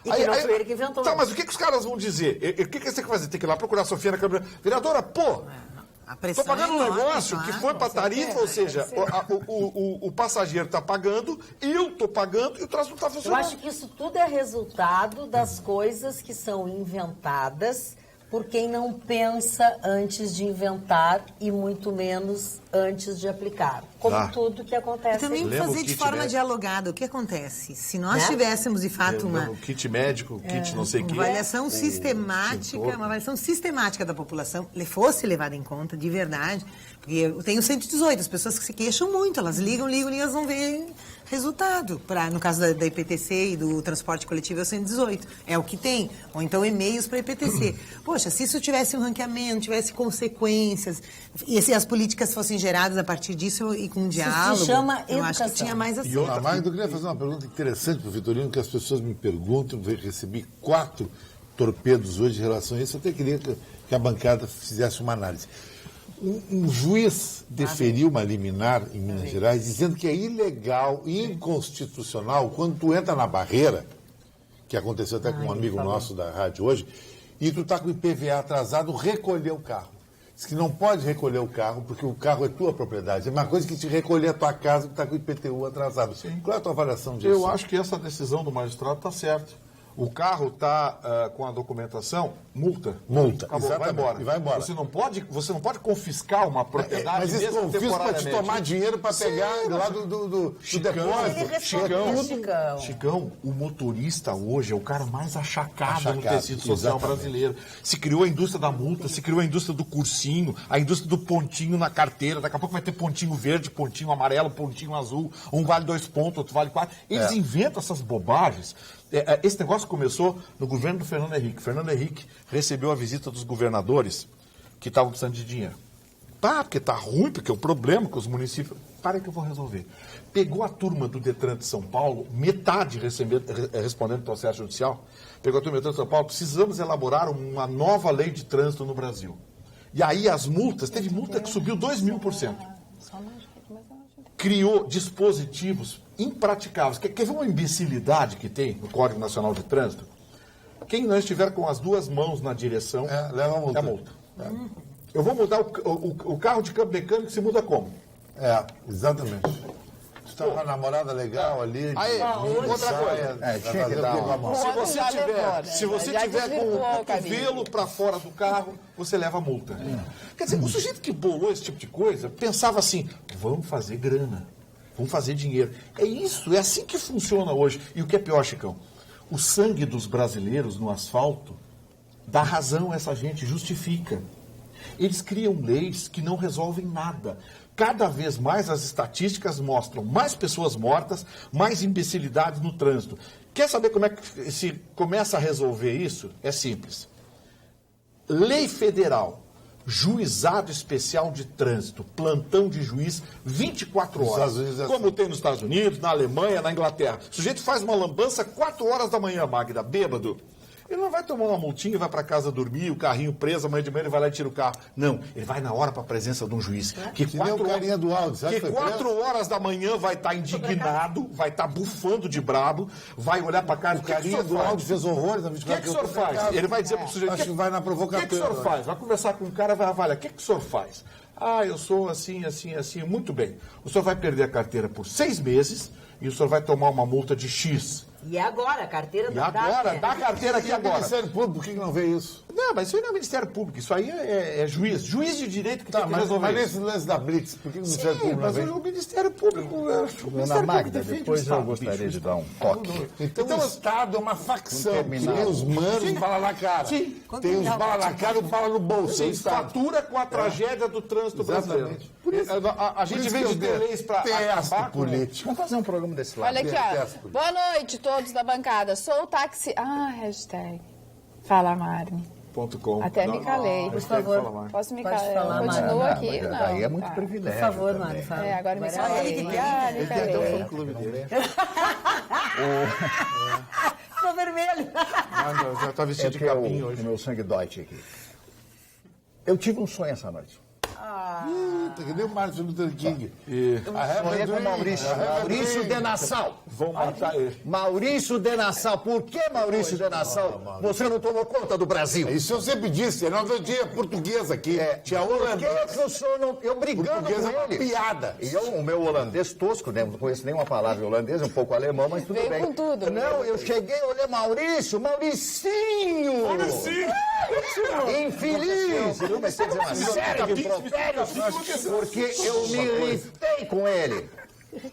E que não foi ele que inventou. Tá, mas o que os caras vão dizer? O que você tem que fazer? Tem que ir lá procurar a Sofia na câmera. Vereadora, estou pagando um negócio que foi para a tarifa, ou seja, o passageiro está pagando, eu estou pagando e o troço não está funcionando. Eu acho que isso tudo é resultado das coisas que são inventadas por quem não pensa antes de inventar e muito menos antes de aplicar. Como tudo que acontece. Também fazer de forma dialogada. O que acontece? Se nós tivéssemos, de fato, o kit médico, o kit não sei o quê. Uma avaliação sistemática da população fosse levada em conta, de verdade. Porque eu tenho 118, as pessoas que se queixam muito, elas ligam, elas não veem resultado. No caso da IPTC e do transporte coletivo é o 118. É o que tem. Ou então e-mails para a IPTC. Poxa, se isso tivesse um ranqueamento, tivesse consequências, e se as políticas fossem geradas a partir disso e com um diálogo, se chama eu educação. acho que tinha mais assim. Magda, eu queria fazer uma pergunta interessante para o Vitorino, que as pessoas me perguntam, eu recebi 4 torpedos hoje em relação a isso, eu até queria que a bancada fizesse uma análise. Um juiz deferiu uma liminar em Minas Gerais dizendo que é ilegal e inconstitucional quando tu entra na barreira, que aconteceu até com um amigo nosso da rádio hoje, e tu está com o IPVA atrasado, recolher o carro. Diz que não pode recolher o carro porque o carro é tua propriedade. É uma coisa que te recolher a tua casa que está com o IPTU atrasado. Sim. Qual é a tua avaliação disso? Eu acho que essa decisão do magistrado está certa. O carro está com a documentação, multa. Multa, acabou, vai embora. E vai embora. Você não pode confiscar uma propriedade. Mas esse confisco para te tomar dinheiro para pegar lá do depósito. Chicão, o motorista hoje é o cara mais achacado no tecido social brasileiro. Se criou a indústria da multa, se criou a indústria do cursinho, a indústria do pontinho na carteira. Daqui a pouco vai ter pontinho verde, pontinho amarelo, pontinho azul. Um vale 2 pontos, outro vale 4. Eles inventam essas bobagens. Esse negócio começou no governo do Fernando Henrique. Fernando Henrique recebeu a visita dos governadores que estavam precisando de dinheiro. Porque tá ruim, porque é um problema com os municípios. Para que eu vou resolver. Pegou a turma do Detran de São Paulo, metade respondendo ao processo judicial, pegou a turma do Detran de São Paulo, precisamos elaborar uma nova lei de trânsito no Brasil. E aí as multas, teve multa que subiu 2.000%. Criou dispositivos impraticáveis. Quer ver uma imbecilidade que tem no Código Nacional de Trânsito? Quem não estiver com as duas mãos na direção, leva a multa. É multa. Eu vou mudar o carro de câmbio mecânico, se muda como? Exatamente. Tu está com uma namorada legal ali. Aí, outra coisa. Tinha que dar uma... Se você tiver com o cotovelo para fora do carro, você leva a multa. Quer dizer, o sujeito que bolou esse tipo de coisa pensava assim, vamos fazer grana, vamos fazer dinheiro. É isso, é assim que funciona hoje. E o que é pior, Chicão? O sangue dos brasileiros no asfalto dá razão a essa gente, justifica. Eles criam leis que não resolvem nada. Cada vez mais as estatísticas mostram mais pessoas mortas, mais imbecilidades no trânsito. Quer saber como é que se começa a resolver isso? É simples. Lei federal, juizado especial de trânsito, plantão de juiz 24 horas. Como tem nos Estados Unidos, na Alemanha, na Inglaterra. O sujeito faz uma lambança 4 horas da manhã, Magda, bêbado. Ele não vai tomar uma multinha, vai para casa dormir, o carrinho preso, amanhã de manhã ele vai lá e tira o carro. Não, ele vai na hora para a presença de um juiz. Que 4 horas da manhã vai estar indignado, vai estar bufando de brabo, vai olhar para a cara. O carinha do áudio fez horrores na 24 horas. O que o senhor faz? Ele vai dizer para o sujeito. Acho que vai na provocação. O que o senhor faz? Vai conversar com o cara, vai avaliar. O que o senhor faz? Eu sou assim, assim, assim. Muito bem. O senhor vai perder a carteira por 6 meses e o senhor vai tomar uma multa de X. E agora, a carteira do agora, dá a carteira aqui agora. Ministério Público, por que não vê isso? Não, mas isso aí não é Ministério Público, isso aí é juiz. Juiz de direito que tem que resolver. Mas nesse lance da Blitz, por que o Ministério Público não vê? Mas o Ministério Público... Dona Magda, depois eu gostaria de dar um toque. Então o Estado é uma facção. Tem os manos e bala na cara. Sim. Tem os bala na cara e bala no bolso. Sim, fatura com a tragédia do trânsito brasileiro. Por isso, a gente vem de ter leis para acabar com político. Vamos fazer um programa desse lado. Olha aqui, ó. Boa noite, todos da bancada. Sou o taxi... hashtag. Fala, Marne. .com. Até me calei. Por favor. Posso me calar? Continua aqui. Não, aí é muito privilégio. Por favor, Mari, fala. Agora me calei. Me calei. Tem um fã-clube dele. Tô vermelho. Não, já tá vestido de capim hoje. O meu sangue dói aqui. Eu tive um sonho essa noite. Que nem o Martin Luther King. Sonhei com Maurício de Nassau. Vão matar ele. Maurício de Nassau. Por que Maurício de Nassau? Você não tomou conta do Brasil. Isso eu sempre disse. Não tinha português aqui. Tinha holandês. Eu brigando com ele. É uma piada. E o meu holandês tosco, né? Não conheço nenhuma palavra holandês, um pouco alemão, mas tudo bem. Com tudo. Não, eu cheguei, olhei Mauricinho. Infeliz. Eu comecei a dizer uma série de impropérios, porque eu me irritei com ele.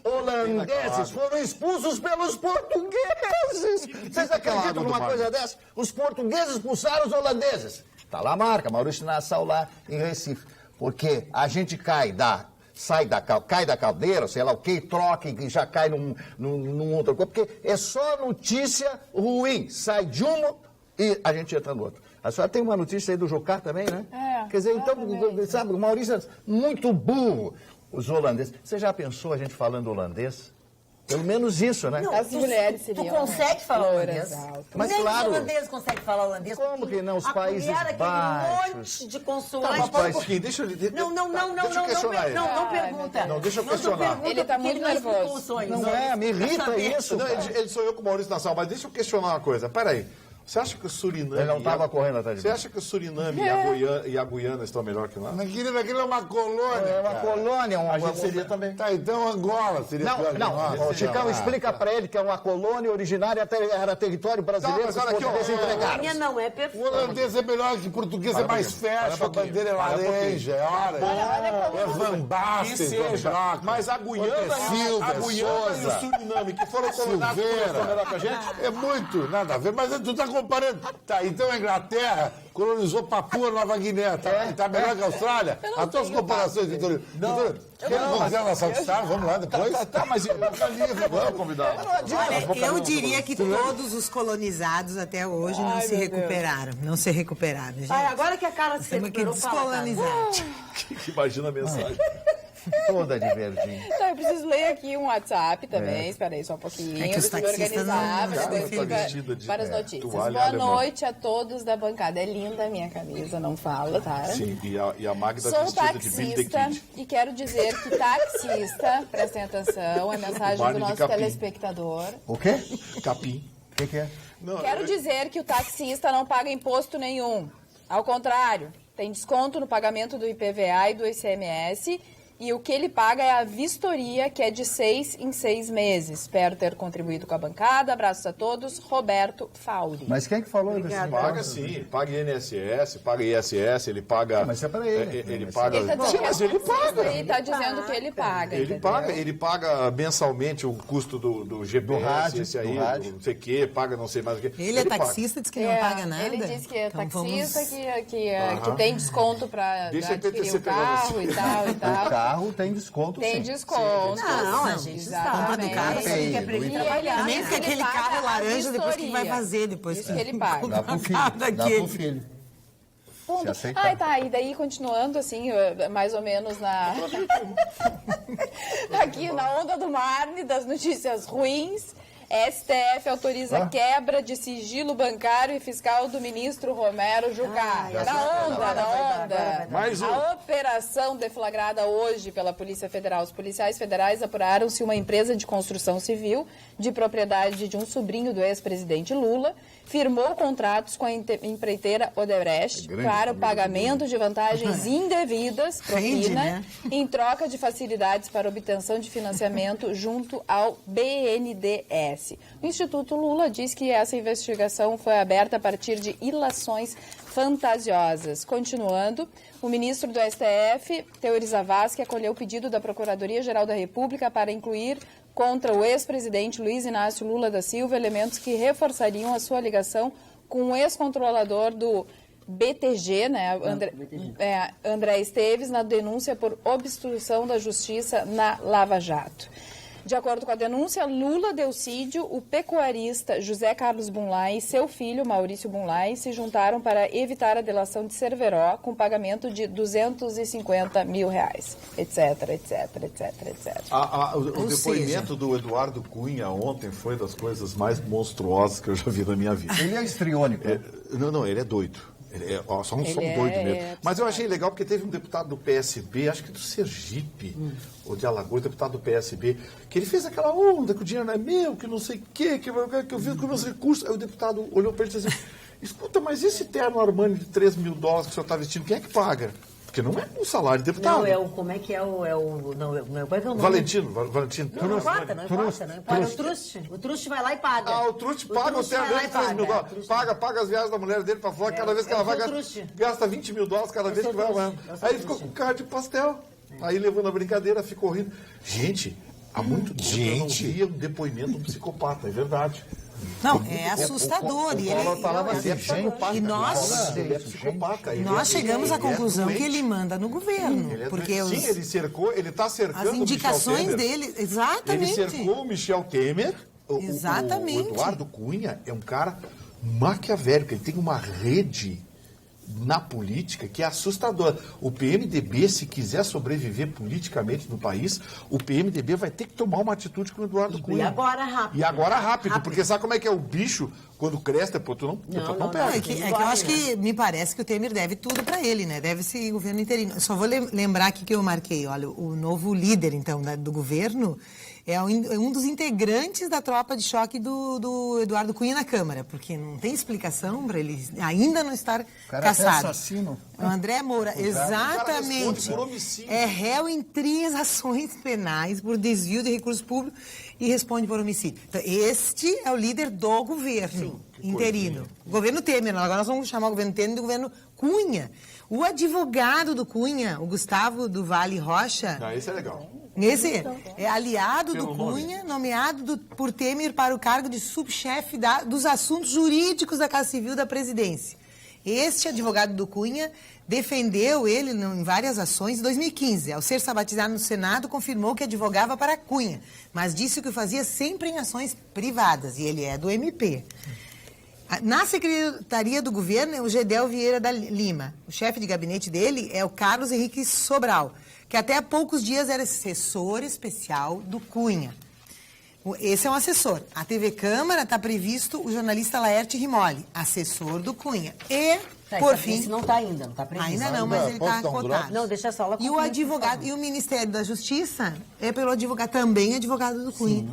Holandeses foram expulsos pelos portugueses. Vocês acreditam numa coisa dessa? Os portugueses expulsaram os holandeses. Está lá a marca, Maurício Nassau lá em Recife. Porque a gente cai da caldeira, sei lá o que, troca e já cai num outro coisa. Porque é só notícia ruim. Sai de uma e a gente entra no outro. A senhora tem uma notícia aí do Jocar também, né? Quer dizer, então, sabe, o Maurício é muito burro. Os holandeses. Você já pensou a gente falando holandês? Pelo menos isso, né? Não, As mulheres seriam... Tu consegue falar loiras holandês? altas. Mas Nem claro. os holandeses conseguem falar holandês. Como que não? Os Países Baixos. Baixos. Um monte de Tá, consoantes. mas para um pouquinho, deixa eu... deixa eu questionar ele. Não pergunta. Não, deixa eu questionar. Ele tá muito nervoso. Não me irrita isso. Não, cara. ele sou eu com o Maurício Nassau, mas deixa eu questionar uma coisa. Peraí. Você acha que o Suriname... Ele não estava correndo atrás de Você mim. acha que o Suriname e a Guiana estão melhor que lá? Mas, querido, aquilo é uma colônia. É uma colônia, A gente seria também. Tá, então Angola seria pior que nós. Não, Chicão, explica pra ele que é uma colônia originária, era território brasileiro, mas os olha aqui, ó, portugueses entregaram. Minha não é O perfeita. holandês é melhor que o português, é mais fashion, a bandeira é laranja, é hora. É Van Basten, Van Brock. Mas a Guiana e o Suriname, que foram colocados Silveira. melhor que a gente? É muito, nada a ver, mas tu tá comparando. Tá, então a Inglaterra colonizou Papua Nova Guiné, tá melhor que a Austrália? As tuas comparações, Vitorino. Vamos fazer uma saltitar, vamos lá depois. Tá, mas vamos convidar. Olha, eu diria que todos os colonizados até hoje não se recuperaram. Não se recuperaram, gente. Ai, agora que a cara se Temos que recuperou, fala, cara. descolonizar. Imagina a mensagem. Toda de verdinho. Então, eu preciso ler aqui um WhatsApp também. Espera aí só um pouquinho. É que os deixa eu me taxistas organizar, não- para não depois estão ficar vestidos de, para as notícias. toalha Boa alemã. noite a todos da bancada. É linda a minha camisa, não fala, tá? Sim, e a Magda Sou vestida de Billy the taxista Kid. e quero dizer que taxista, prestem atenção, é a mensagem Vale do de nosso capim. telespectador. O quê? Capim. O que é? Não, Quero dizer que o taxista não paga imposto nenhum. Ao contrário, tem desconto no pagamento do IPVA e do ICMS. E o que ele paga é a vistoria, que é de 6 em 6 meses. Espero ter contribuído com a bancada. Abraços a todos. Roberto Fauri. Mas quem é que falou desse Paga sim, paga INSS, paga ISS, ele paga... Mas é pra ele. Ele paga... Ele tá dizendo Sim, que mas é ele paga. Ele está dizendo que ele paga. Ele paga mensalmente o custo do GPS, rádio, esse aí, do rádio. não sei o quê, paga não sei mais o quê. Ele é taxista, diz que não paga nada. Ele diz que é Então taxista, vamos- que tem desconto para Deixa adquirir você o pegar carro você. e tal e O tal. carro tem desconto, Tem sim. desconto. Não, a gente compra do carro, Exatamente. você quer preguiça. E ele, Também diz porque que ele aquele paga carro é a laranja, depois que vai vistoria. fazer, depois Isso que ele paga. Dá pro filho. Nada Dá daquele. pro filho. Fundo. Se aceitar. Ai, tá. E daí, continuando, assim, mais ou menos na... Aqui na onda do Marne, das notícias ruins, STF autoriza quebra de sigilo bancário e fiscal do ministro Romero Jucá. Na onda. Mais um. A operação deflagrada hoje pela Polícia Federal. Os policiais federais apuraram se uma empresa de construção civil, de propriedade de um sobrinho do ex-presidente Lula, firmou contratos com a empreiteira Odebrecht para o pagamento de vantagens indevidas, Rende, propina, né? em troca de facilidades para obtenção de financiamento junto ao BNDES. O Instituto Lula diz que essa investigação foi aberta a partir de ilações fantasiosas. Continuando, o ministro do STF, Teori Zavascki, acolheu o pedido da Procuradoria-Geral da República para incluir contra o ex-presidente Luiz Inácio Lula da Silva elementos que reforçariam a sua ligação com o ex-controlador do BTG, né, André Esteves, na denúncia por obstrução da justiça na Lava Jato. De acordo com a denúncia, Lula, Delcídio, o pecuarista José Carlos Bunlai e seu filho, Maurício Bunlai, se juntaram para evitar a delação de Cerveró com pagamento de R$250 mil, etc, etc, etc, etc. O depoimento do Eduardo Cunha ontem foi das coisas mais monstruosas que eu já vi na minha vida. Ele é histriônico. Não, ele é doido. Só um doido mesmo. Mas eu achei legal porque teve um deputado do PSB, acho que do Sergipe, ou de Alagoas, deputado do PSB, que ele fez aquela onda que o dinheiro não é meu, que não sei o quê, que eu vi com meus recursos. Aí o deputado olhou para ele e disse assim, escuta, mas esse terno Armani de $3 mil que o senhor está vestindo, quem é que paga? Porque não é um salário de deputado. Não, é o. Como é que é o. Como é que é o nome? Valentino. Não importa. É o truste. O truste vai lá e paga. O truste paga o terno dele de $3 mil. Paga as viagens da mulher dele para fora, cada vez que ela vai gasta $20 mil cada vez que vai lá. Aí ele ficou com cara de pastel. Aí levou na brincadeira, ficou rindo. Gente, há muito tempo eu não via um depoimento de um psicopata, é verdade. Não, é assustador. E Paulo falava assim, e nós, Ele é psicopata. nós chegamos à conclusão que ele manda no governo. Porque Sim, ele está cercando as indicações o Michel Temer. dele, exatamente. Ele cercou o Michel Temer. Exatamente. O Eduardo Cunha é um cara maquiavélico, ele tem uma rede na política que é assustadora. O PMDB, se quiser sobreviver politicamente no país, o PMDB vai ter que tomar uma atitude com o Eduardo Cunha. E agora rápido. E agora rápido, porque sabe como é que é o bicho quando cresce, depois tu não perde. É que eu acho que me parece que o Temer deve tudo para ele, né? Deve ser governo interino. Só vou lembrar aqui que eu marquei, olha, o novo líder, então, do governo é um dos integrantes da tropa de choque do Eduardo Cunha na Câmara, porque não tem explicação para ele ainda não estar caçado. Assassino. O André Moura, exatamente. Por homicídio. É réu em 3 ações penais por desvio de recursos públicos e responde por homicídio. Então, este é o líder do governo interino. O governo Temer, agora nós vamos chamar o governo Temer do governo Cunha. O advogado do Cunha, o Gustavo do Vale Rocha... Esse é legal. Esse é aliado do Cunha, nomeado por Temer para o cargo de subchefe dos assuntos jurídicos da Casa Civil da Presidência. Este advogado do Cunha defendeu ele em várias ações em 2015. Ao ser sabatizado no Senado, confirmou que advogava para Cunha, mas disse que o fazia sempre em ações privadas, e ele é do MP. Na Secretaria do Governo é o Gedel Vieira da Lima. O chefe de gabinete dele é o Carlos Henrique Sobral, que até há poucos dias era assessor especial do Cunha. Esse é um assessor. A TV Câmara está previsto o jornalista Laerte Rimoli, assessor do Cunha. E, por fim... Esse não está ainda, não está previsto. Ainda não, mas ele está cotado. Não, deixa só ela E o advogado, e o Ministério da Justiça é pelo advogado, também advogado do Cunha.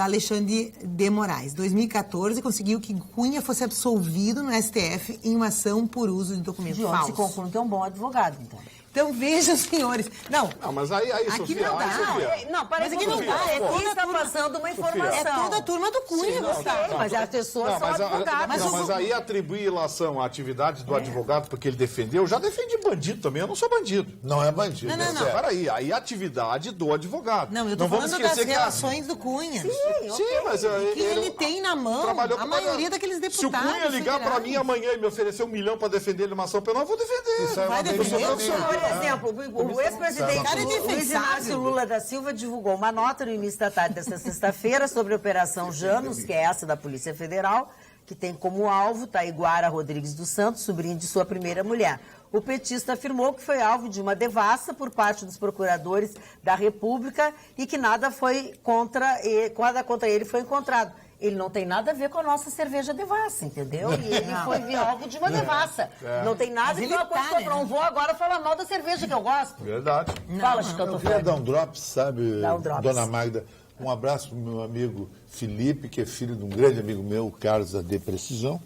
Alexandre de Moraes. 2014, conseguiu que Cunha fosse absolvido no STF em uma ação por uso de documento falso. Se conclui que é um bom advogado, então. Então, vejam, senhores. Não, mas aí aqui Sofia, não dá. Não, parece que não dá. É quem está passando uma informação. É toda a turma do Cunha, Gustavo. Mas as pessoas são advogadas. Mas aí atribuir relação à atividade do advogado porque ele defendeu, eu já defendi bandido também, eu não sou bandido. Não é bandido. Não. Peraí, aí a atividade do advogado. Não, eu tô falando das relações do Cunha. Sim, mas... Que ele tem na mão a maioria daqueles deputados. Se o Cunha ligar para mim amanhã e me oferecer $1 milhão para defender ele numa ação penal, eu vou defender. Vai defender? Por exemplo, o ex-presidente Luiz Inácio Lula da Silva divulgou uma nota no início da tarde desta sexta-feira sobre a Operação Janus, que é essa da Polícia Federal, que tem como alvo Taiguara Rodrigues dos Santos, sobrinho de sua primeira mulher. O petista afirmou que foi alvo de uma devassa por parte dos procuradores da República e que nada contra ele foi encontrado. Ele não tem nada a ver com a nossa cerveja devassa, entendeu? E ele foi alvo de uma devassa. Não tem nada a ver com uma coisa que eu não vou agora falar mal da cerveja que eu gosto. Verdade. Fala, Chico, eu queria dar um drops, sabe, Dá um drops. Dona Magda? Um abraço para o meu amigo Felipe, que é filho de um grande amigo meu, o Carlos AD Precisão.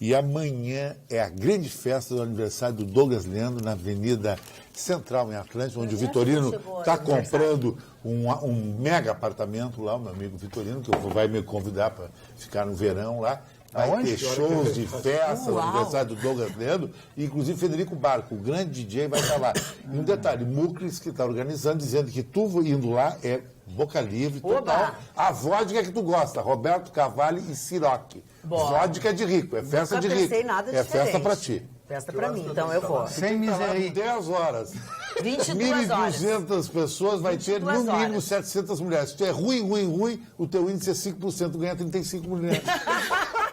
E amanhã é a grande festa do aniversário do Douglas Leandro, na Avenida Central, em Atlântica, onde o Vitorino está comprando um mega apartamento lá, o meu amigo Vitorino, que vai me convidar para ficar no verão lá. Vai ter shows de festa no aniversário do Douglas Leandro, e inclusive Federico Barco, o grande DJ, vai estar lá. E um detalhe, Mucris, que está organizando, dizendo que tu indo lá é boca livre, total. A vodka que tu gosta, Roberto Cavalli e Ciroc. Vodka de rico, é festa de rico. Nada é festa para ti. Festa para mim, então eu vou. Sem miséria. 10 horas. 22 horas. 1.200 pessoas, vai ter no mínimo horas. 700 mulheres. Se tu é ruim, o teu índice é 5%, ganha 35 mulheres.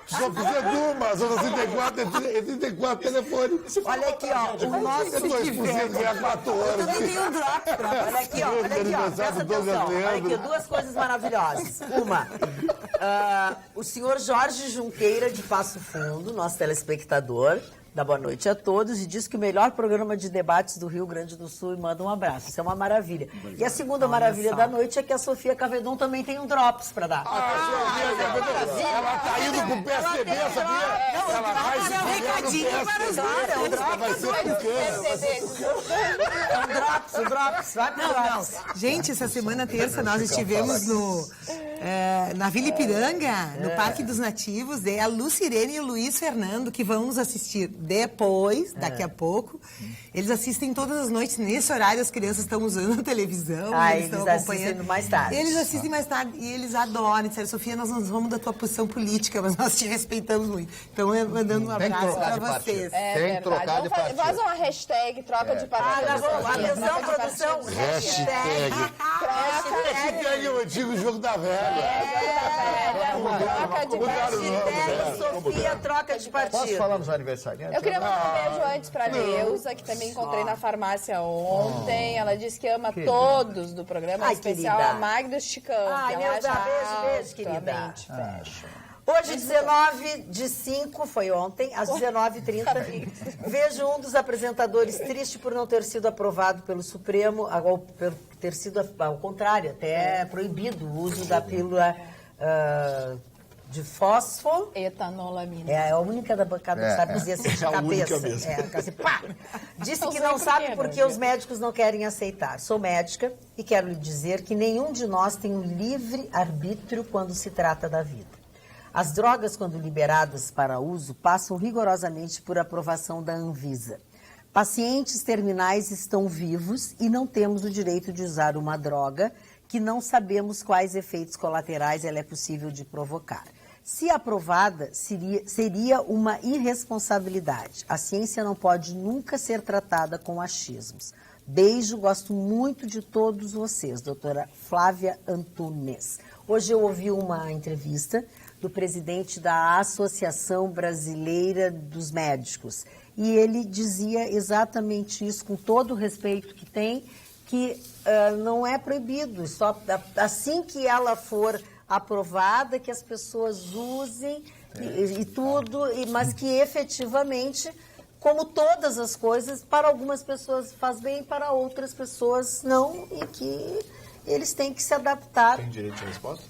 Só precisa de uma, as outras 34 telefones. Olha aqui, ó, o nosso 2% ganha 4 horas. Eu também tenho um drop, olha aqui, ó, presta atenção. Olha aqui, 2 coisas maravilhosas. Uma, o senhor Jorge Junqueira, de Passo Fundo, nosso telespectador, dá boa noite a todos e diz que o melhor programa de debates do Rio Grande do Sul e manda um abraço. Isso é uma maravilha. E a segunda maravilha da noite é que a Sofia Cavedon também tem um drops para dar. Ela tá indo pro PSDB, Sofia. Ela vai se recadinho para os É um drops. Vai ser É um drops. Vai pro drops. Gente, essa semana terça nós estivemos na Vila Ipiranga, no Parque dos Nativos, a Lucirene e o Luiz Fernando, que vão nos assistir depois, daqui a pouco. Eles assistem todas as noites, nesse horário as crianças estão usando a televisão, eles estão acompanhando. Mais tarde. Eles assistem mais tarde e eles adoram. Disseram, Sofia, nós não vamos da tua posição política, mas nós te respeitamos muito. Então, eu mandando um abraço para vocês. Tem que trocar de partido. Faz uma hashtag, troca de partido. Atenção, produção. Hashtag. Hashtag. Eu digo o jogo da velha. Troca de partido. Sofia, troca de partido. Posso falar nos aniversariantes? Eu queria mandar um beijo antes pra Neuza, que também encontrei na farmácia ontem. Ela disse que ama todos do programa, em especial a Magda Chicão. Ai, Neuza, beijo, querida. Hoje, 19/5, foi ontem, às 19h30, vejo um dos apresentadores triste por não ter sido aprovado pelo Supremo, por ter sido, ao contrário, até proibido o uso da pílula de fósforo. Etanolamina. É a única da bancada que sabe dizer assim de cabeça. Assim, pá! Disse que não sabe porque os médicos não querem aceitar. Sou médica e quero lhe dizer que nenhum de nós tem um livre arbítrio quando se trata da vida. As drogas, quando liberadas para uso, passam rigorosamente por aprovação da Anvisa. Pacientes terminais estão vivos e não temos o direito de usar uma droga que não sabemos quais efeitos colaterais ela é possível de provocar. Se aprovada, seria uma irresponsabilidade. A ciência não pode nunca ser tratada com achismos. Beijo, gosto muito de todos vocês, doutora Flávia Antunes. Hoje eu ouvi uma entrevista do presidente da Associação Brasileira dos Médicos. E ele dizia exatamente isso, com todo o respeito que tem, que não é proibido, só assim que ela for aprovada, que as pessoas usem e tudo, mas que efetivamente, como todas as coisas, para algumas pessoas faz bem, para outras pessoas não, e que eles têm que se adaptar. Tem direito de resposta?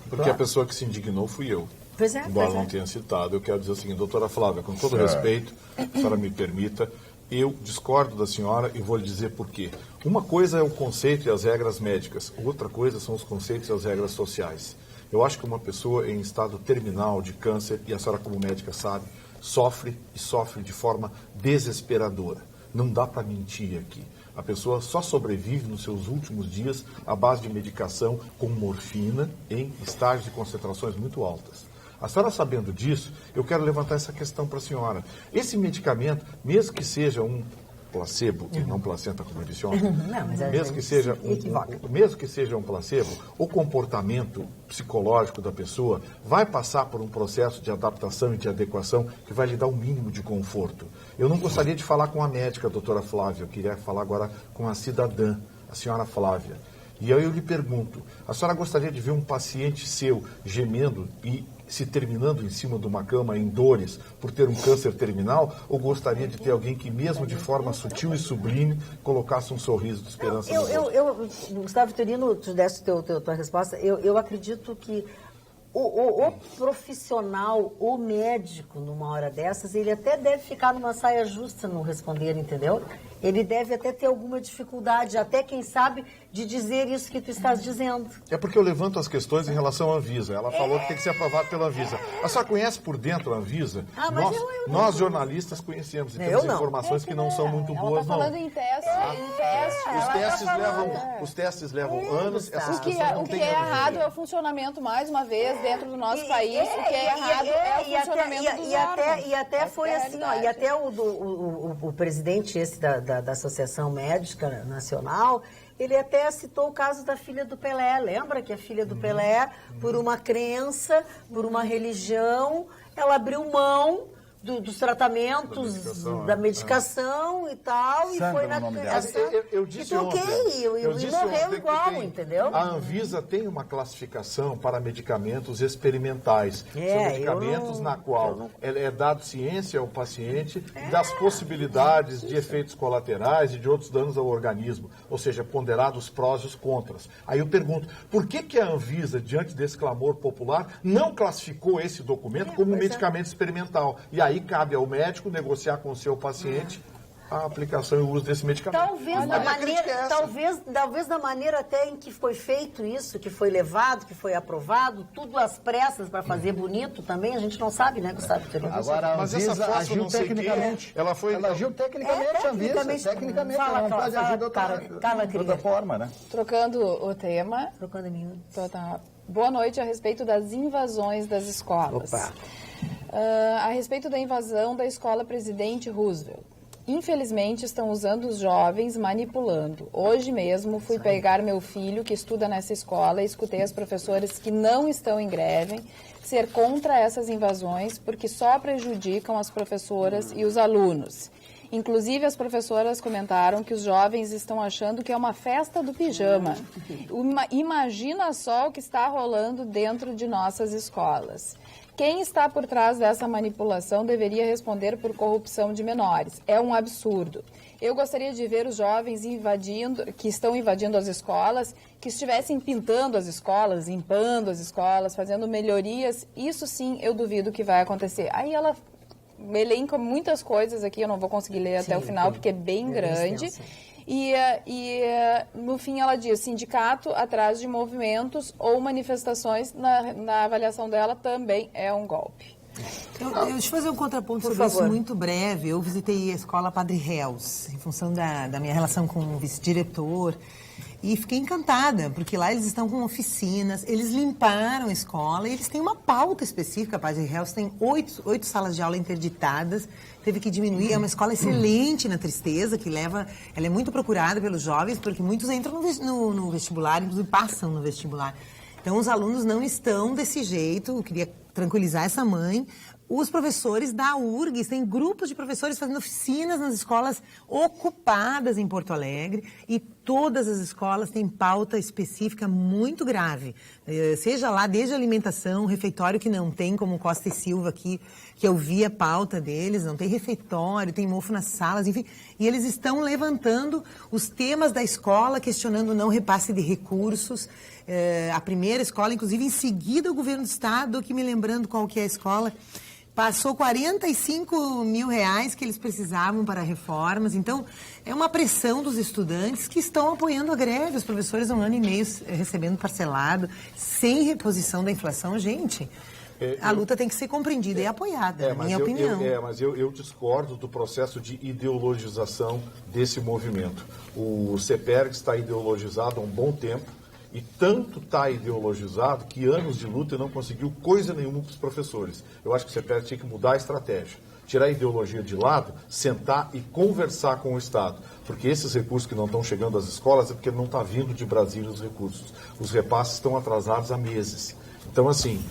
Porque a pessoa que se indignou fui eu. Pois é, embora não tenha citado, eu quero dizer o seguinte, doutora Flávia, com todo respeito, se a senhora me permita, eu discordo da senhora e vou lhe dizer por quê. Uma coisa é o conceito e as regras médicas, outra coisa são os conceitos e as regras sociais. Eu acho que uma pessoa em estado terminal de câncer, e a senhora como médica sabe, sofre e sofre de forma desesperadora. Não dá para mentir aqui. A pessoa só sobrevive nos seus últimos dias à base de medicação com morfina em estágios de concentrações muito altas. A senhora sabendo disso, eu quero levantar essa questão para a senhora. Esse medicamento, mesmo que seja um placebo e não placenta, como eu disse ontem, mesmo que seja um placebo, o comportamento psicológico da pessoa vai passar por um processo de adaptação e de adequação que vai lhe dar um mínimo de conforto. Eu não gostaria de falar com a médica, a doutora Flávia, eu queria falar agora com a cidadã, a senhora Flávia. E aí eu lhe pergunto, a senhora gostaria de ver um paciente seu gemendo e se terminando em cima de uma cama em dores por ter um câncer terminal, ou gostaria de ter alguém que, mesmo de forma sutil e sublime, colocasse um sorriso de esperança no rosto? Gustavo Vitorino, tu desse tua resposta, eu acredito que o profissional, o médico, numa hora dessas, ele até deve ficar numa saia justa no responder, entendeu? Ele deve até ter alguma dificuldade, até quem sabe, de dizer isso que tu estás dizendo. É porque eu levanto as questões em relação à Anvisa. Ela falou que tem que ser aprovado pela Anvisa. A senhora conhece por dentro a Anvisa? Nós jornalistas conhecemos e temos informações que não são muito boas, não. Ela está falando em testes. Os testes levam anos. O que é errado é o funcionamento, mais uma vez, dentro do nosso país. O que é errado é o funcionamento dos órgãos. E até foi assim, ó, e até o presidente esse da Associação Médica Nacional, ele até citou o caso da filha do Pelé. Lembra que a filha do Pelé, por uma crença, por uma religião, ela abriu mão dos tratamentos, da medicação e tal, e foi na criança. Eu disse ontem, e morreu igual, entendeu? A Anvisa tem uma classificação para medicamentos experimentais. São medicamentos na qual é dado ciência ao paciente das possibilidades de efeitos colaterais e de outros danos ao organismo, ou seja, ponderados os prós e os contras. Aí eu pergunto, por que a Anvisa, diante desse clamor popular, não classificou esse documento como um medicamento experimental? E aí cabe ao médico negociar com o seu paciente a aplicação e o uso desse medicamento. Talvez da maneira até em que foi feito isso, que foi levado, que foi aprovado, tudo às pressas para fazer bonito também, a gente não sabe, né, Gustavo? Agora, a Anvisa agiu tecnicamente. Ela agiu tecnicamente, a Anvisa. Tecnicamente, ela não pode agir de outra forma, né? Trocando o tema. Trocando minutos. Então, tá. Boa noite a respeito das invasões das escolas. Opa. A respeito da invasão da escola Presidente Roosevelt. infelizmente, estão usando os jovens, manipulando. Hoje mesmo fui pegar meu filho, que estuda nessa escola, e escutei as professoras que não estão em greve ser contra essas invasões, porque só prejudicam as professoras e os alunos. Inclusive, as professoras comentaram que os jovens estão achando que é uma festa do pijama. Imagina só o que está rolando dentro de nossas escolas. Quem está por trás dessa manipulação deveria responder por corrupção de menores. É um absurdo. Eu gostaria de ver os jovens que estão invadindo as escolas, que estivessem pintando as escolas, limpando as escolas, fazendo melhorias. Isso sim, eu duvido que vai acontecer. Aí ela elenca muitas coisas aqui, eu não vou conseguir ler até o final, porque é bem grande. E no fim ela diz, sindicato atrás de movimentos ou manifestações, na avaliação dela, também é um golpe. Deixa eu fazer um contraponto sobre isso muito breve. Eu visitei a escola Padre Reus, em função da minha relação com o vice-diretor, e fiquei encantada, porque lá eles estão com oficinas, eles limparam a escola e eles têm uma pauta específica. A Padre Reus tem 8 salas de aula interditadas, teve que diminuir. É uma escola excelente na Tristeza, ela é muito procurada pelos jovens, porque muitos entram no vestibular, inclusive passam no vestibular. Então, os alunos não estão desse jeito. Eu queria tranquilizar essa mãe. Os professores da URGS, tem grupos de professores fazendo oficinas nas escolas ocupadas em Porto Alegre, e todas as escolas têm pauta específica muito grave. Seja lá desde alimentação, refeitório que não tem, como Costa e Silva aqui, que eu vi a pauta deles, não tem refeitório, tem mofo nas salas, enfim. E eles estão levantando os temas da escola, questionando o não repasse de recursos. A primeira escola, inclusive, em seguida o governo do estado, que me lembrando qual que é a escola, passou 45 mil reais que eles precisavam para reformas. Então, é uma pressão dos estudantes que estão apoiando a greve. Os professores 1 ano e meio recebendo parcelado, sem reposição da inflação. Gente, a luta tem que ser compreendida e apoiada, na minha opinião. Mas eu discordo do processo de ideologização desse movimento. O CEPERG está ideologizado há um bom tempo. E tanto está ideologizado que anos de luta não conseguiu coisa nenhuma para os professores. Eu acho que o CEPERG tinha que mudar a estratégia. Tirar a ideologia de lado, sentar e conversar com o Estado. Porque esses recursos que não estão chegando às escolas é porque não está vindo de Brasília os recursos. Os repasses estão atrasados há meses. Então, assim,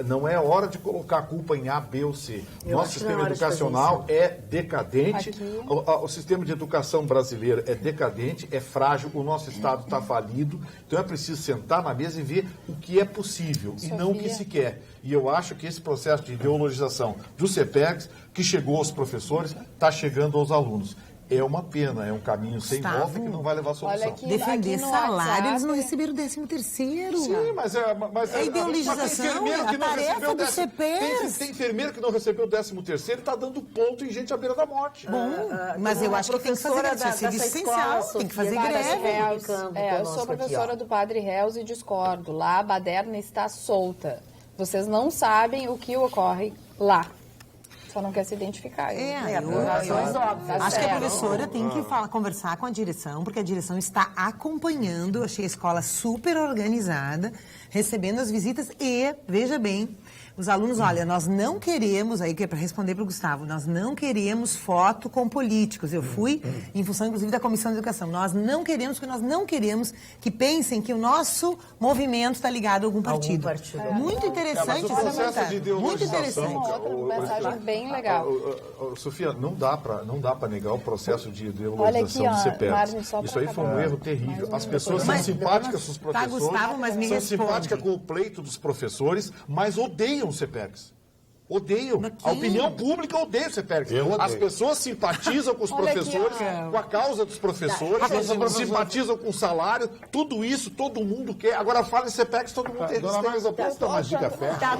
não é hora de colocar a culpa em A, B ou C. Nosso sistema educacional é decadente, o sistema de educação brasileiro é decadente, é frágil, o nosso Estado está falido. Então, é preciso sentar na mesa e ver o que é possível e não o que se quer. E eu acho que esse processo de ideologização do CEPERGS, que chegou aos professores, está chegando aos alunos. É uma pena, é um caminho sem volta que não vai levar a solução. Aqui, defender salário, eles não receberam o 13º. Sim, mas a ideologização, a tarefa do CEPERGS. Tem enfermeiro que não recebeu o 13º e está dando ponto em gente à beira da morte. Bom, mas eu acho que tem que fazer isso. É serviço essencial, tem que fazer greve. Eu sou professora do Padre Reus e discordo. Lá a baderna está solta. Vocês não sabem o que ocorre lá. Só não quer se identificar. Acho que a professora tem que conversar com a direção, porque a direção está acompanhando. Eu achei a escola super organizada, recebendo as visitas e, veja bem, os alunos, olha, nós não queremos, aí que é para responder para o Gustavo, nós não queremos foto com políticos. Eu fui em função, inclusive, da Comissão de Educação. Nós não queremos, porque nós não queremos que pensem que o nosso movimento está ligado a algum partido. Muito interessante. Mas o processo de ideologização... Outra mensagem bem legal. Sofia, não dá para negar o processo de ideologização do CEPERGS. Isso aí foi um erro terrível. As pessoas são simpáticas com os professores, são simpáticas com o pleito dos professores, mas odeiam o CEPERGS. Odeiam. A opinião pública odeia o CEPERGS. As pessoas simpatizam com os professores, com a causa dos professores, simpatizam com o salário, tudo isso todo mundo quer. Agora fala em CEPERGS, todo mundo tem. Dona Marisa, posso dar uma dica festa?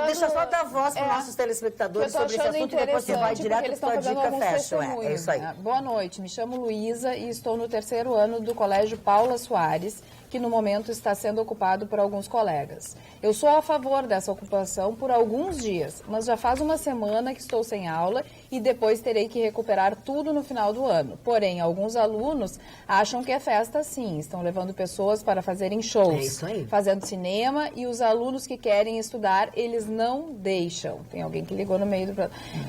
Deixa só dar voz para os nossos telespectadores sobre esse assunto, depois você vai direto para a dica festa. É isso aí. Boa noite, me chamo Luísa e estou no 3º ano do Colégio Paula Soares, que no momento está sendo ocupado por alguns colegas. Eu sou a favor dessa ocupação por alguns dias, mas já faz uma semana que estou sem aula e depois terei que recuperar tudo no final do ano. Porém, alguns alunos acham que é festa sim, estão levando pessoas para fazerem shows, fazendo cinema, e os alunos que querem estudar, eles não deixam. Tem alguém que ligou no meio do...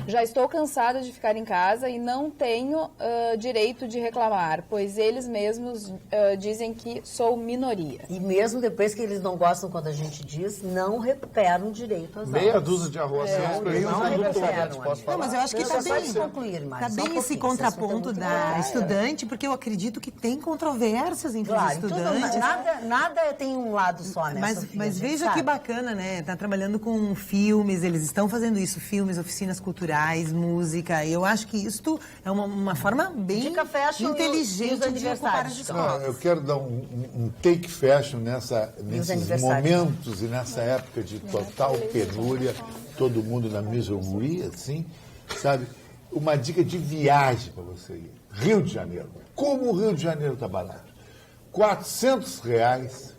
Já estou cansada de ficar em casa e não tenho direito de reclamar, pois eles mesmos dizem que sou minoria. E mesmo depois que eles não gostam quando a gente diz, não recuperam direito às aulas. Meia dúzia de arroações para eles. Não recuperam. Não, mas eu acho que está bem esse contraponto da estudante, porque eu acredito que tem controvérsias entre os estudantes. Nada tem um lado só nessa. Mas veja que bacana, né? Está trabalhando com filmes, eles estão fazendo isso, filmes, oficinas culturais, música. Eu acho que isto é uma forma bem inteligente de ocupar as escolas. Eu quero dar um take fashion nesses momentos e nessa época de total penúria, todo mundo na miseria, assim, sabe? Uma dica de viagem para você ir. Rio de Janeiro. Como o Rio de Janeiro está barato? R$400,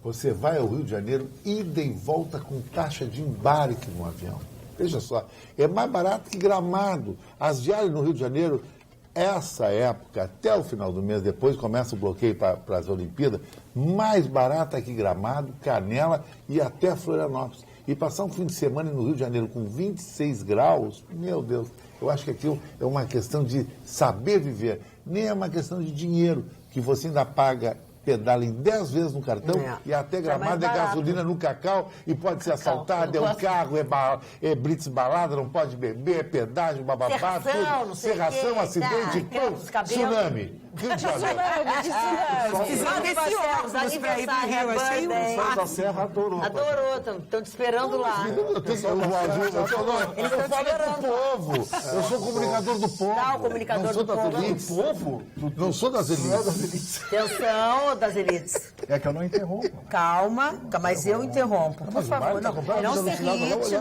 você vai ao Rio de Janeiro, ida e volta com taxa de embarque no avião. Veja só, é mais barato que Gramado. As viagens no Rio de Janeiro, essa época, até o final do mês, depois começa o bloqueio para as Olimpíadas, mais barata que Gramado, Canela e até Florianópolis. E passar um fim de semana no Rio de Janeiro com 26 graus, meu Deus, eu acho que aquilo é uma questão de saber viver, nem é uma questão de dinheiro, que você ainda paga pedala em 10 vezes no cartão e até Gramado é gasolina no Cacau e pode ser assaltado, é um carro, é blitz balada, não pode beber, é pedágio, bababá, tudo, serração, acidente, tsunami. Rio de Janeiro. O da Serra adorou. Estão te esperando lá. Eu falo pro povo. Eu sou comunicador do povo. Não, comunicador do povo. Não sou das elites. Atenção, das elites. É que eu não interrompo. Calma, mas eu interrompo. Por favor, não se irrite.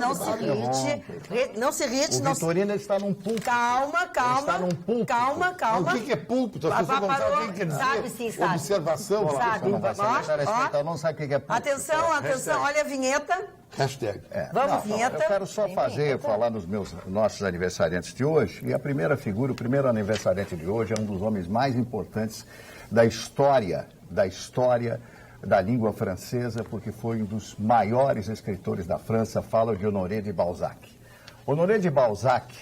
Não se irrite. O Vitorino está num púlpito. Calma. Está num púlpito. Calma. O que é púlpito? As pessoas não sabem o que quer dizer. Sabe sim, sabe. Observação. Sabe. Então não sabe o que é púlpito. Atenção, olha a vinheta. Hashtag. Vamos, vinheta. Eu quero só falar nos nossos aniversariantes de hoje. E a primeira figura, o primeiro aniversariante de hoje é um dos homens mais importantes da história da língua francesa, porque foi um dos maiores escritores da França. Falo de Honoré de Balzac. Honoré de Balzac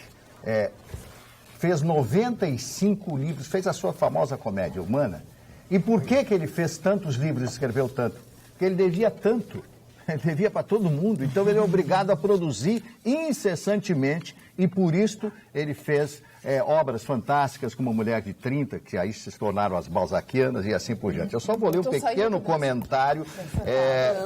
fez 95 livros, fez a sua famosa Comédia Humana. E por que ele fez tantos livros e escreveu tanto? Porque ele devia tanto. Ele devia para todo mundo, então ele é obrigado a produzir incessantemente e por isso ele fez obras fantásticas como Mulher de 30, que aí se tornaram as balzaquianas e assim por diante. Eu só vou ler um pequeno comentário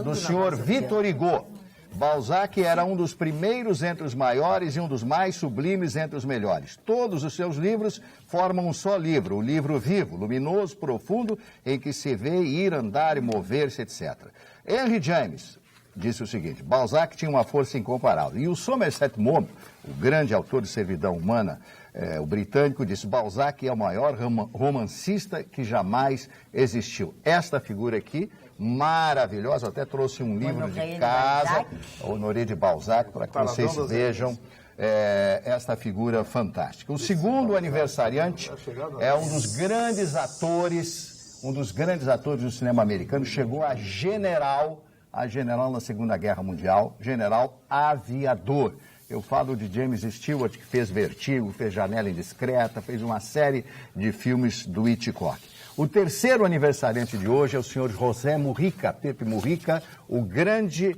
do senhor Victor Hugo. Balzac era um dos primeiros entre os maiores e um dos mais sublimes entre os melhores. Todos os seus livros formam um só livro, o livro vivo, luminoso, profundo, em que se vê ir, andar e mover-se, etc. Henry James disse o seguinte: Balzac tinha uma força incomparável. E o Somerset Maugham, o grande autor de Servidão Humana, o britânico, disse: Balzac é o maior romancista que jamais existiu. Esta figura aqui, maravilhosa, eu até trouxe um livro de casa, Honoré de Balzac, para que vocês vejam esta figura fantástica. O segundo aniversariante é um dos grandes atores do cinema americano, chegou a general na Segunda Guerra Mundial, general aviador. Eu falo de James Stewart, que fez Vertigo, fez Janela Indiscreta, fez uma série de filmes do Hitchcock. O terceiro aniversariante de hoje é o senhor José Mujica, Pepe Mujica, o grande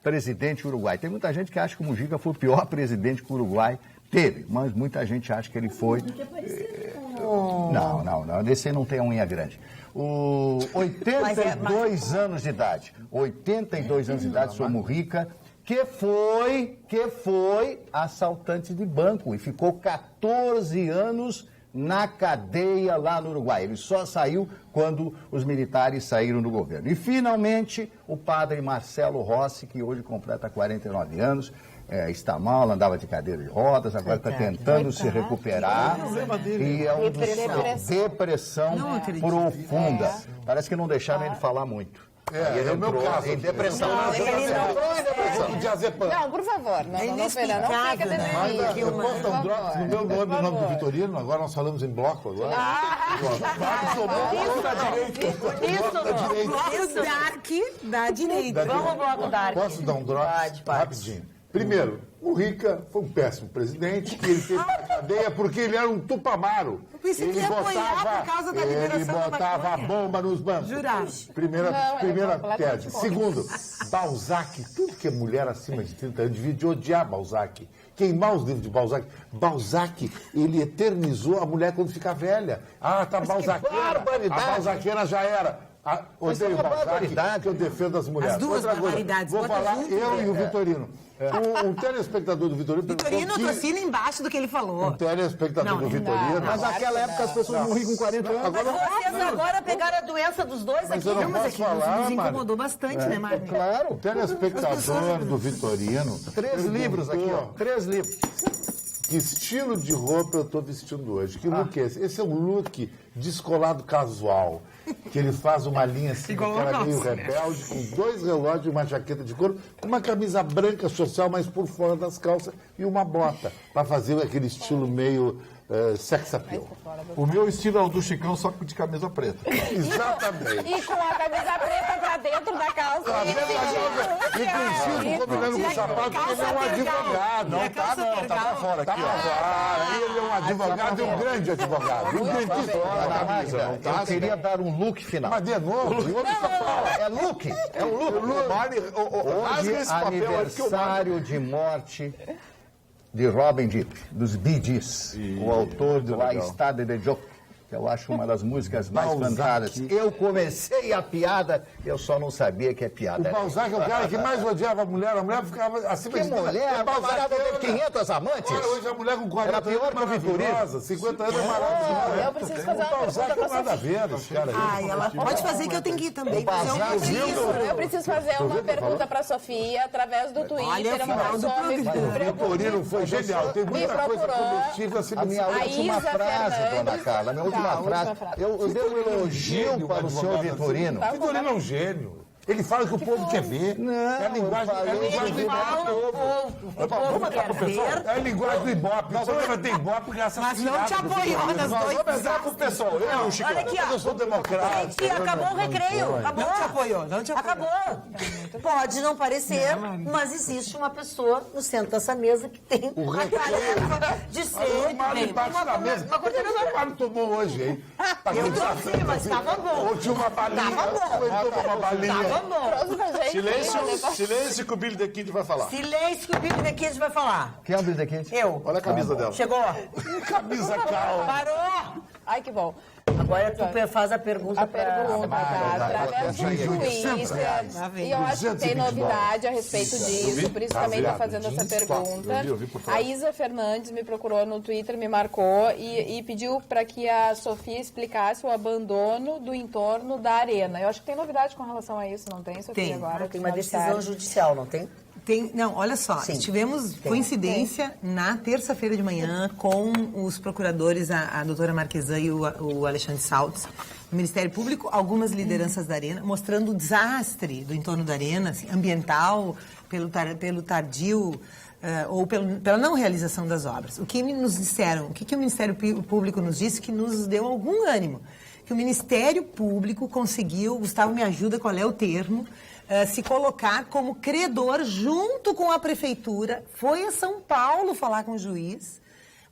presidente uruguai. Tem muita gente que acha que o Mujica foi o pior presidente que o Uruguai teve, mas muita gente acha que ele foi... Não, esse aí não tem a unha grande. 82 anos de idade. 82 anos de idade, senhor Mujica, que foi assaltante de banco e ficou 14 anos na cadeia lá no Uruguai. Ele só saiu quando os militares saíram do governo. E, finalmente, o padre Marcelo Rossi, que hoje completa 49 anos, está mal, andava de cadeira de rodas, agora está tentando se recuperar. E é uma depressão profunda. Parece que não deixaram ele falar muito. É o meu caso. Em depressão. Não, por favor. Não fica devendo. Eu posso dar um drop no meu nome, no nome do Vitorino? Agora nós falamos em bloco agora. Isso, Dark da direita. Vamos ao bloco Dark. Posso dar um drop? Rapidinho. Primeiro, o Rica foi um péssimo presidente, que ele teve na cadeia porque ele era um tupamaro. Ele botava a bomba nos bancos. Juraste. Primeira tese. Segundo, Balzac, tudo que é mulher acima de 30 anos devia de odiar Balzac. Queimar os livros de Balzac. Balzac, ele eternizou a mulher quando fica velha. Tá Balzaqueira. A Balzaqueira já era. Odeio o Balzac, que eu defendo as mulheres. As duas barbaridades. Vou falar eu e o Vitorino. Um telespectador do Vitorino... Vitorino assina embaixo do que ele falou. Um telespectador do Vitorino... Mas naquela época as pessoas morriam com 40 anos. Vocês agora pegaram a doença dos dois aqui. Eu não posso falar, nos incomodou bastante, né, Mário? Claro. O telespectador do Vitorino... 3 livros aqui, ó. 3 livros. Que estilo de roupa eu estou vestindo hoje? Que look é esse? Esse é um look descolado casual. Que ele faz uma linha assim, que era meio rebelde, com 2 relógios e uma jaqueta de couro, uma camisa branca social, mas por fora das calças, e uma bota, para fazer aquele estilo meio sex appeal. O meu estilo é o do Chicão, só que de camisa preta. Exatamente. E com a camisa preta pra dentro da calça. E com o Silvio combinando com o sapato, porque ele é um advogado. Não, tá pra fora aqui, ó. Ele é um advogado e um grande advogado. Um dentista na camisa. Eu queria dar um look final. Mas de novo, É look. É um look. Hoje, aniversário de morte de Robin Gibb, dos Bee Gees, o autor do I Started the Joke, que eu acho uma das músicas mais cantadas. Eu comecei a piada, eu só não sabia que é piada. O Balzac é o cara que mais odiava a mulher ficava acima de... Que mulher? A camarada teve 500 amantes. Hoje a mulher com 40 era pior que o Vitorino. 50 anos é maravilhosa. Eu preciso fazer uma pergunta pra nada a ver, os caras. Ela pode fazer que eu tenho que ir também. Eu preciso fazer uma pergunta pra Sofia através do Twitter. Uma pessoa me O Vitorino foi genial. Tem muita coisa coletiva acima A minha última frase, dona Carla, a minha última frase. Eu dei um elogio para o senhor Vitorino. Vitorino é um gênio. Ele fala que o povo quer ver. Não, é a linguagem do Ibope. É a linguagem do Ibope. Nós vamos ter Ibope graças a Deus. Mas não te apoiou nas Nós vamos entrar pro pessoal. Eu, Chico, eu sou democrata. Gente, acabou o recreio. Acabou. Não te apoiou. Acabou. Pode não parecer, mas existe uma pessoa no centro dessa mesa que tem a tarefa de ser... O Mário bate na mesa. Uma coisa que o Mário tomou hoje, hein? Eu trouxe, mas estava bom. Ou tinha uma balinha. Tava bom. Ele tomou uma balinha. Silêncio que o Billy the Kid vai falar. Silêncio que o Billy the Kid vai falar. Quem é o Billy the Kid? Eu. Olha a camisa dela. Chegou. Camisa calma. Parou. Ai, que bom. Agora tu faz a pergunta através do Twitter. E eu acho que tem novidade a respeito disso, por isso também estou fazendo essa pergunta. A Isa Fernandes me procurou no Twitter, me marcou e pediu para que a Sofia explicasse o abandono do entorno da arena. Eu acho que tem novidade com relação a isso, não tem, Sofia? Tem. Agora tem uma decisão judicial, não tem? Não, olha só, tivemos coincidência na terça-feira de manhã com os procuradores, a doutora Marquesan e o Alexandre Saltes, do Ministério Público, algumas lideranças da Arena, mostrando o desastre do entorno da Arena, assim, ambiental, pelo tardio ou pela não realização das obras. O que nos disseram, o que o Ministério Público nos disse que nos deu algum ânimo? Que o Ministério Público conseguiu, Gustavo me ajuda, qual é o termo, se colocar como credor junto com a prefeitura, foi a São Paulo falar com o juiz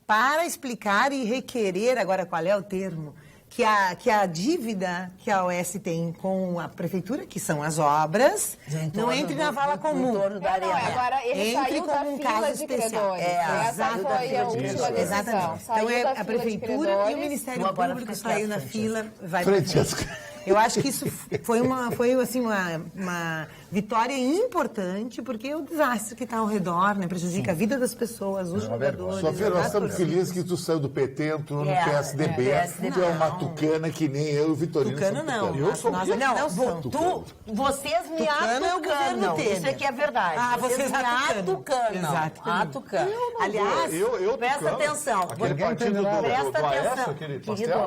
para explicar e requerer, agora qual é o termo, que a dívida que a OS tem com a prefeitura, que são as obras, não entre na vala comum. Agora ele saiu da fila de credores. Essa foi a última decisão. Então a prefeitura e o Ministério Público saiu na fila, vai para frente. Eu acho que isso foi uma Vitória é importante porque é o desastre que está ao redor, né? Prejudica a vida das pessoas, os jogadores. Sofia, nós estamos felizes que tu saiu do PT, entrou no PSDB. Tu é uma tucana que nem eu e o Vitorino. Tucano não. Eu sou Vocês me atucanam. Isso aqui é verdade. Vocês me atucanam. Aliás, presta atenção. Presta atenção.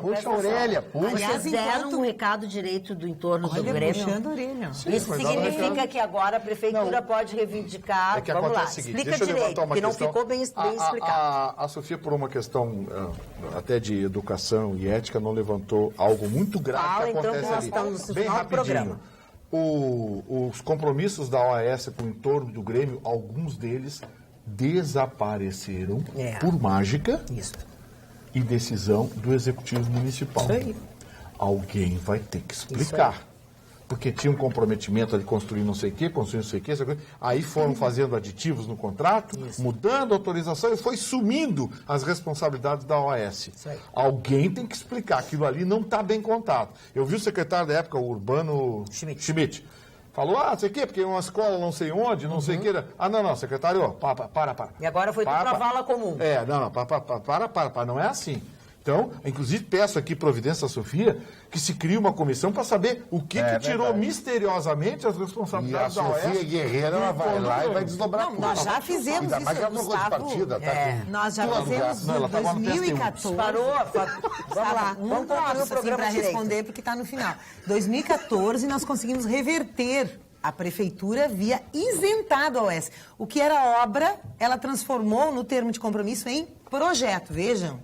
Puxa a orelha. Vocês deram um recado direito do entorno do Grêmio. Puxando a orelha. Isso significa que agora a prefeitura pode reivindicar. Vamos lá, explica direito, porque não ficou bem explicado. A Sofia, por uma questão até de educação e ética, não levantou algo muito grave que acontece ali. Bem rapidinho. Os compromissos da OAS com o entorno do Grêmio, alguns deles desapareceram por mágica e decisão do Executivo Municipal. Alguém vai ter que explicar. Porque tinha um comprometimento de construir não sei o quê, aí foram fazendo aditivos no contrato, mudando a autorização e foi sumindo as responsabilidades da OAS. Alguém tem que explicar, aquilo ali não está bem contado. Eu vi o secretário da época, o Urbano Schmidt, falou, não sei o quê, porque uma escola não sei onde, não sei o quê. Não, secretário, para. E agora foi tudo para a vala comum. Para, não é assim. Então, inclusive peço aqui providência à Sofia que se crie uma comissão para saber o que tirou misteriosamente as responsabilidades da OAS. E a Sofia Guerreira ela vai lá e vai desdobrar tudo. Nós já fizemos isso, Gustavo. Nós já fizemos em 2014. Parou? Vamos lá, vamos concluir o programa para responder, porque está no final. 2014, nós conseguimos reverter a prefeitura havia isentado a OAS. O que era obra, ela transformou no termo de compromisso em projeto, vejam.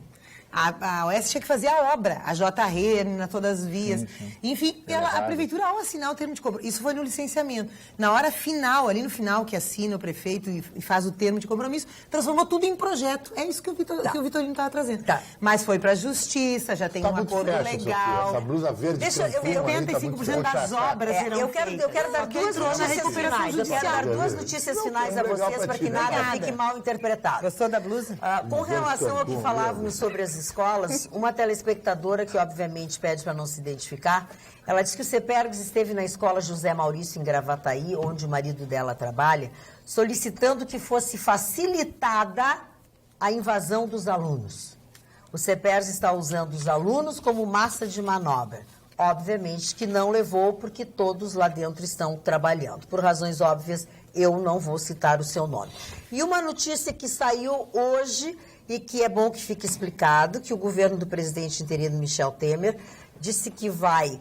A OAS tinha que fazer a obra, a JR, na todas as vias. Enfim, a prefeitura, ao assinar o termo de compromisso, isso foi no licenciamento. Na hora final, ali no final, que assina o prefeito e faz o termo de compromisso, transformou tudo em projeto. É isso que o Vitorino estava trazendo. Mas foi para a justiça, já tem um acordo legal. Essa blusa verde. Deixa eu ver, 85% das obras serão eu quero dar duas notícias finais. Eu quero dar duas notícias finais a vocês para que nada fique mal interpretado. Gostou da blusa? Com relação ao que falávamos sobre as escolas, uma telespectadora que obviamente pede para não se identificar, ela disse que o CEPERGS esteve na escola José Maurício em Gravataí, onde o marido dela trabalha, solicitando que fosse facilitada a invasão dos alunos. O CEPERGS está usando os alunos como massa de manobra. Obviamente que não levou, porque todos lá dentro estão trabalhando. Por razões óbvias, eu não vou citar o seu nome. E uma notícia que saiu hoje e que é bom que fique explicado, que o governo do presidente interino Michel Temer disse que vai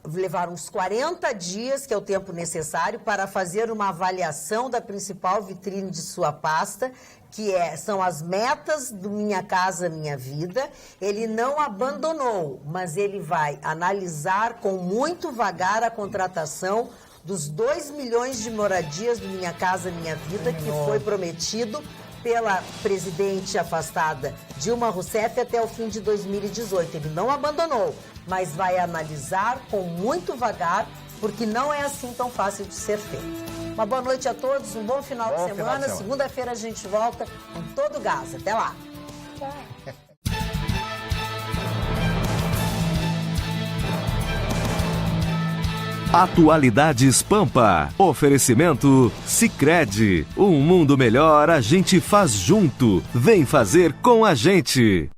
levar uns 40 dias, que é o tempo necessário, para fazer uma avaliação da principal vitrine de sua pasta, que são as metas do Minha Casa Minha Vida. Ele não abandonou, mas ele vai analisar com muito vagar a contratação dos 2 milhões de moradias do Minha Casa Minha Vida, que foi prometido pela presidente afastada Dilma Rousseff até o fim de 2018. Ele não abandonou, mas vai analisar com muito vagar, porque não é assim tão fácil de ser feito. Uma boa noite a todos, um bom final de semana. Segunda-feira a gente volta com todo o gás. Até lá. Atualidades Pampa. Oferecimento Sicredi. Um mundo melhor a gente faz junto. Vem fazer com a gente.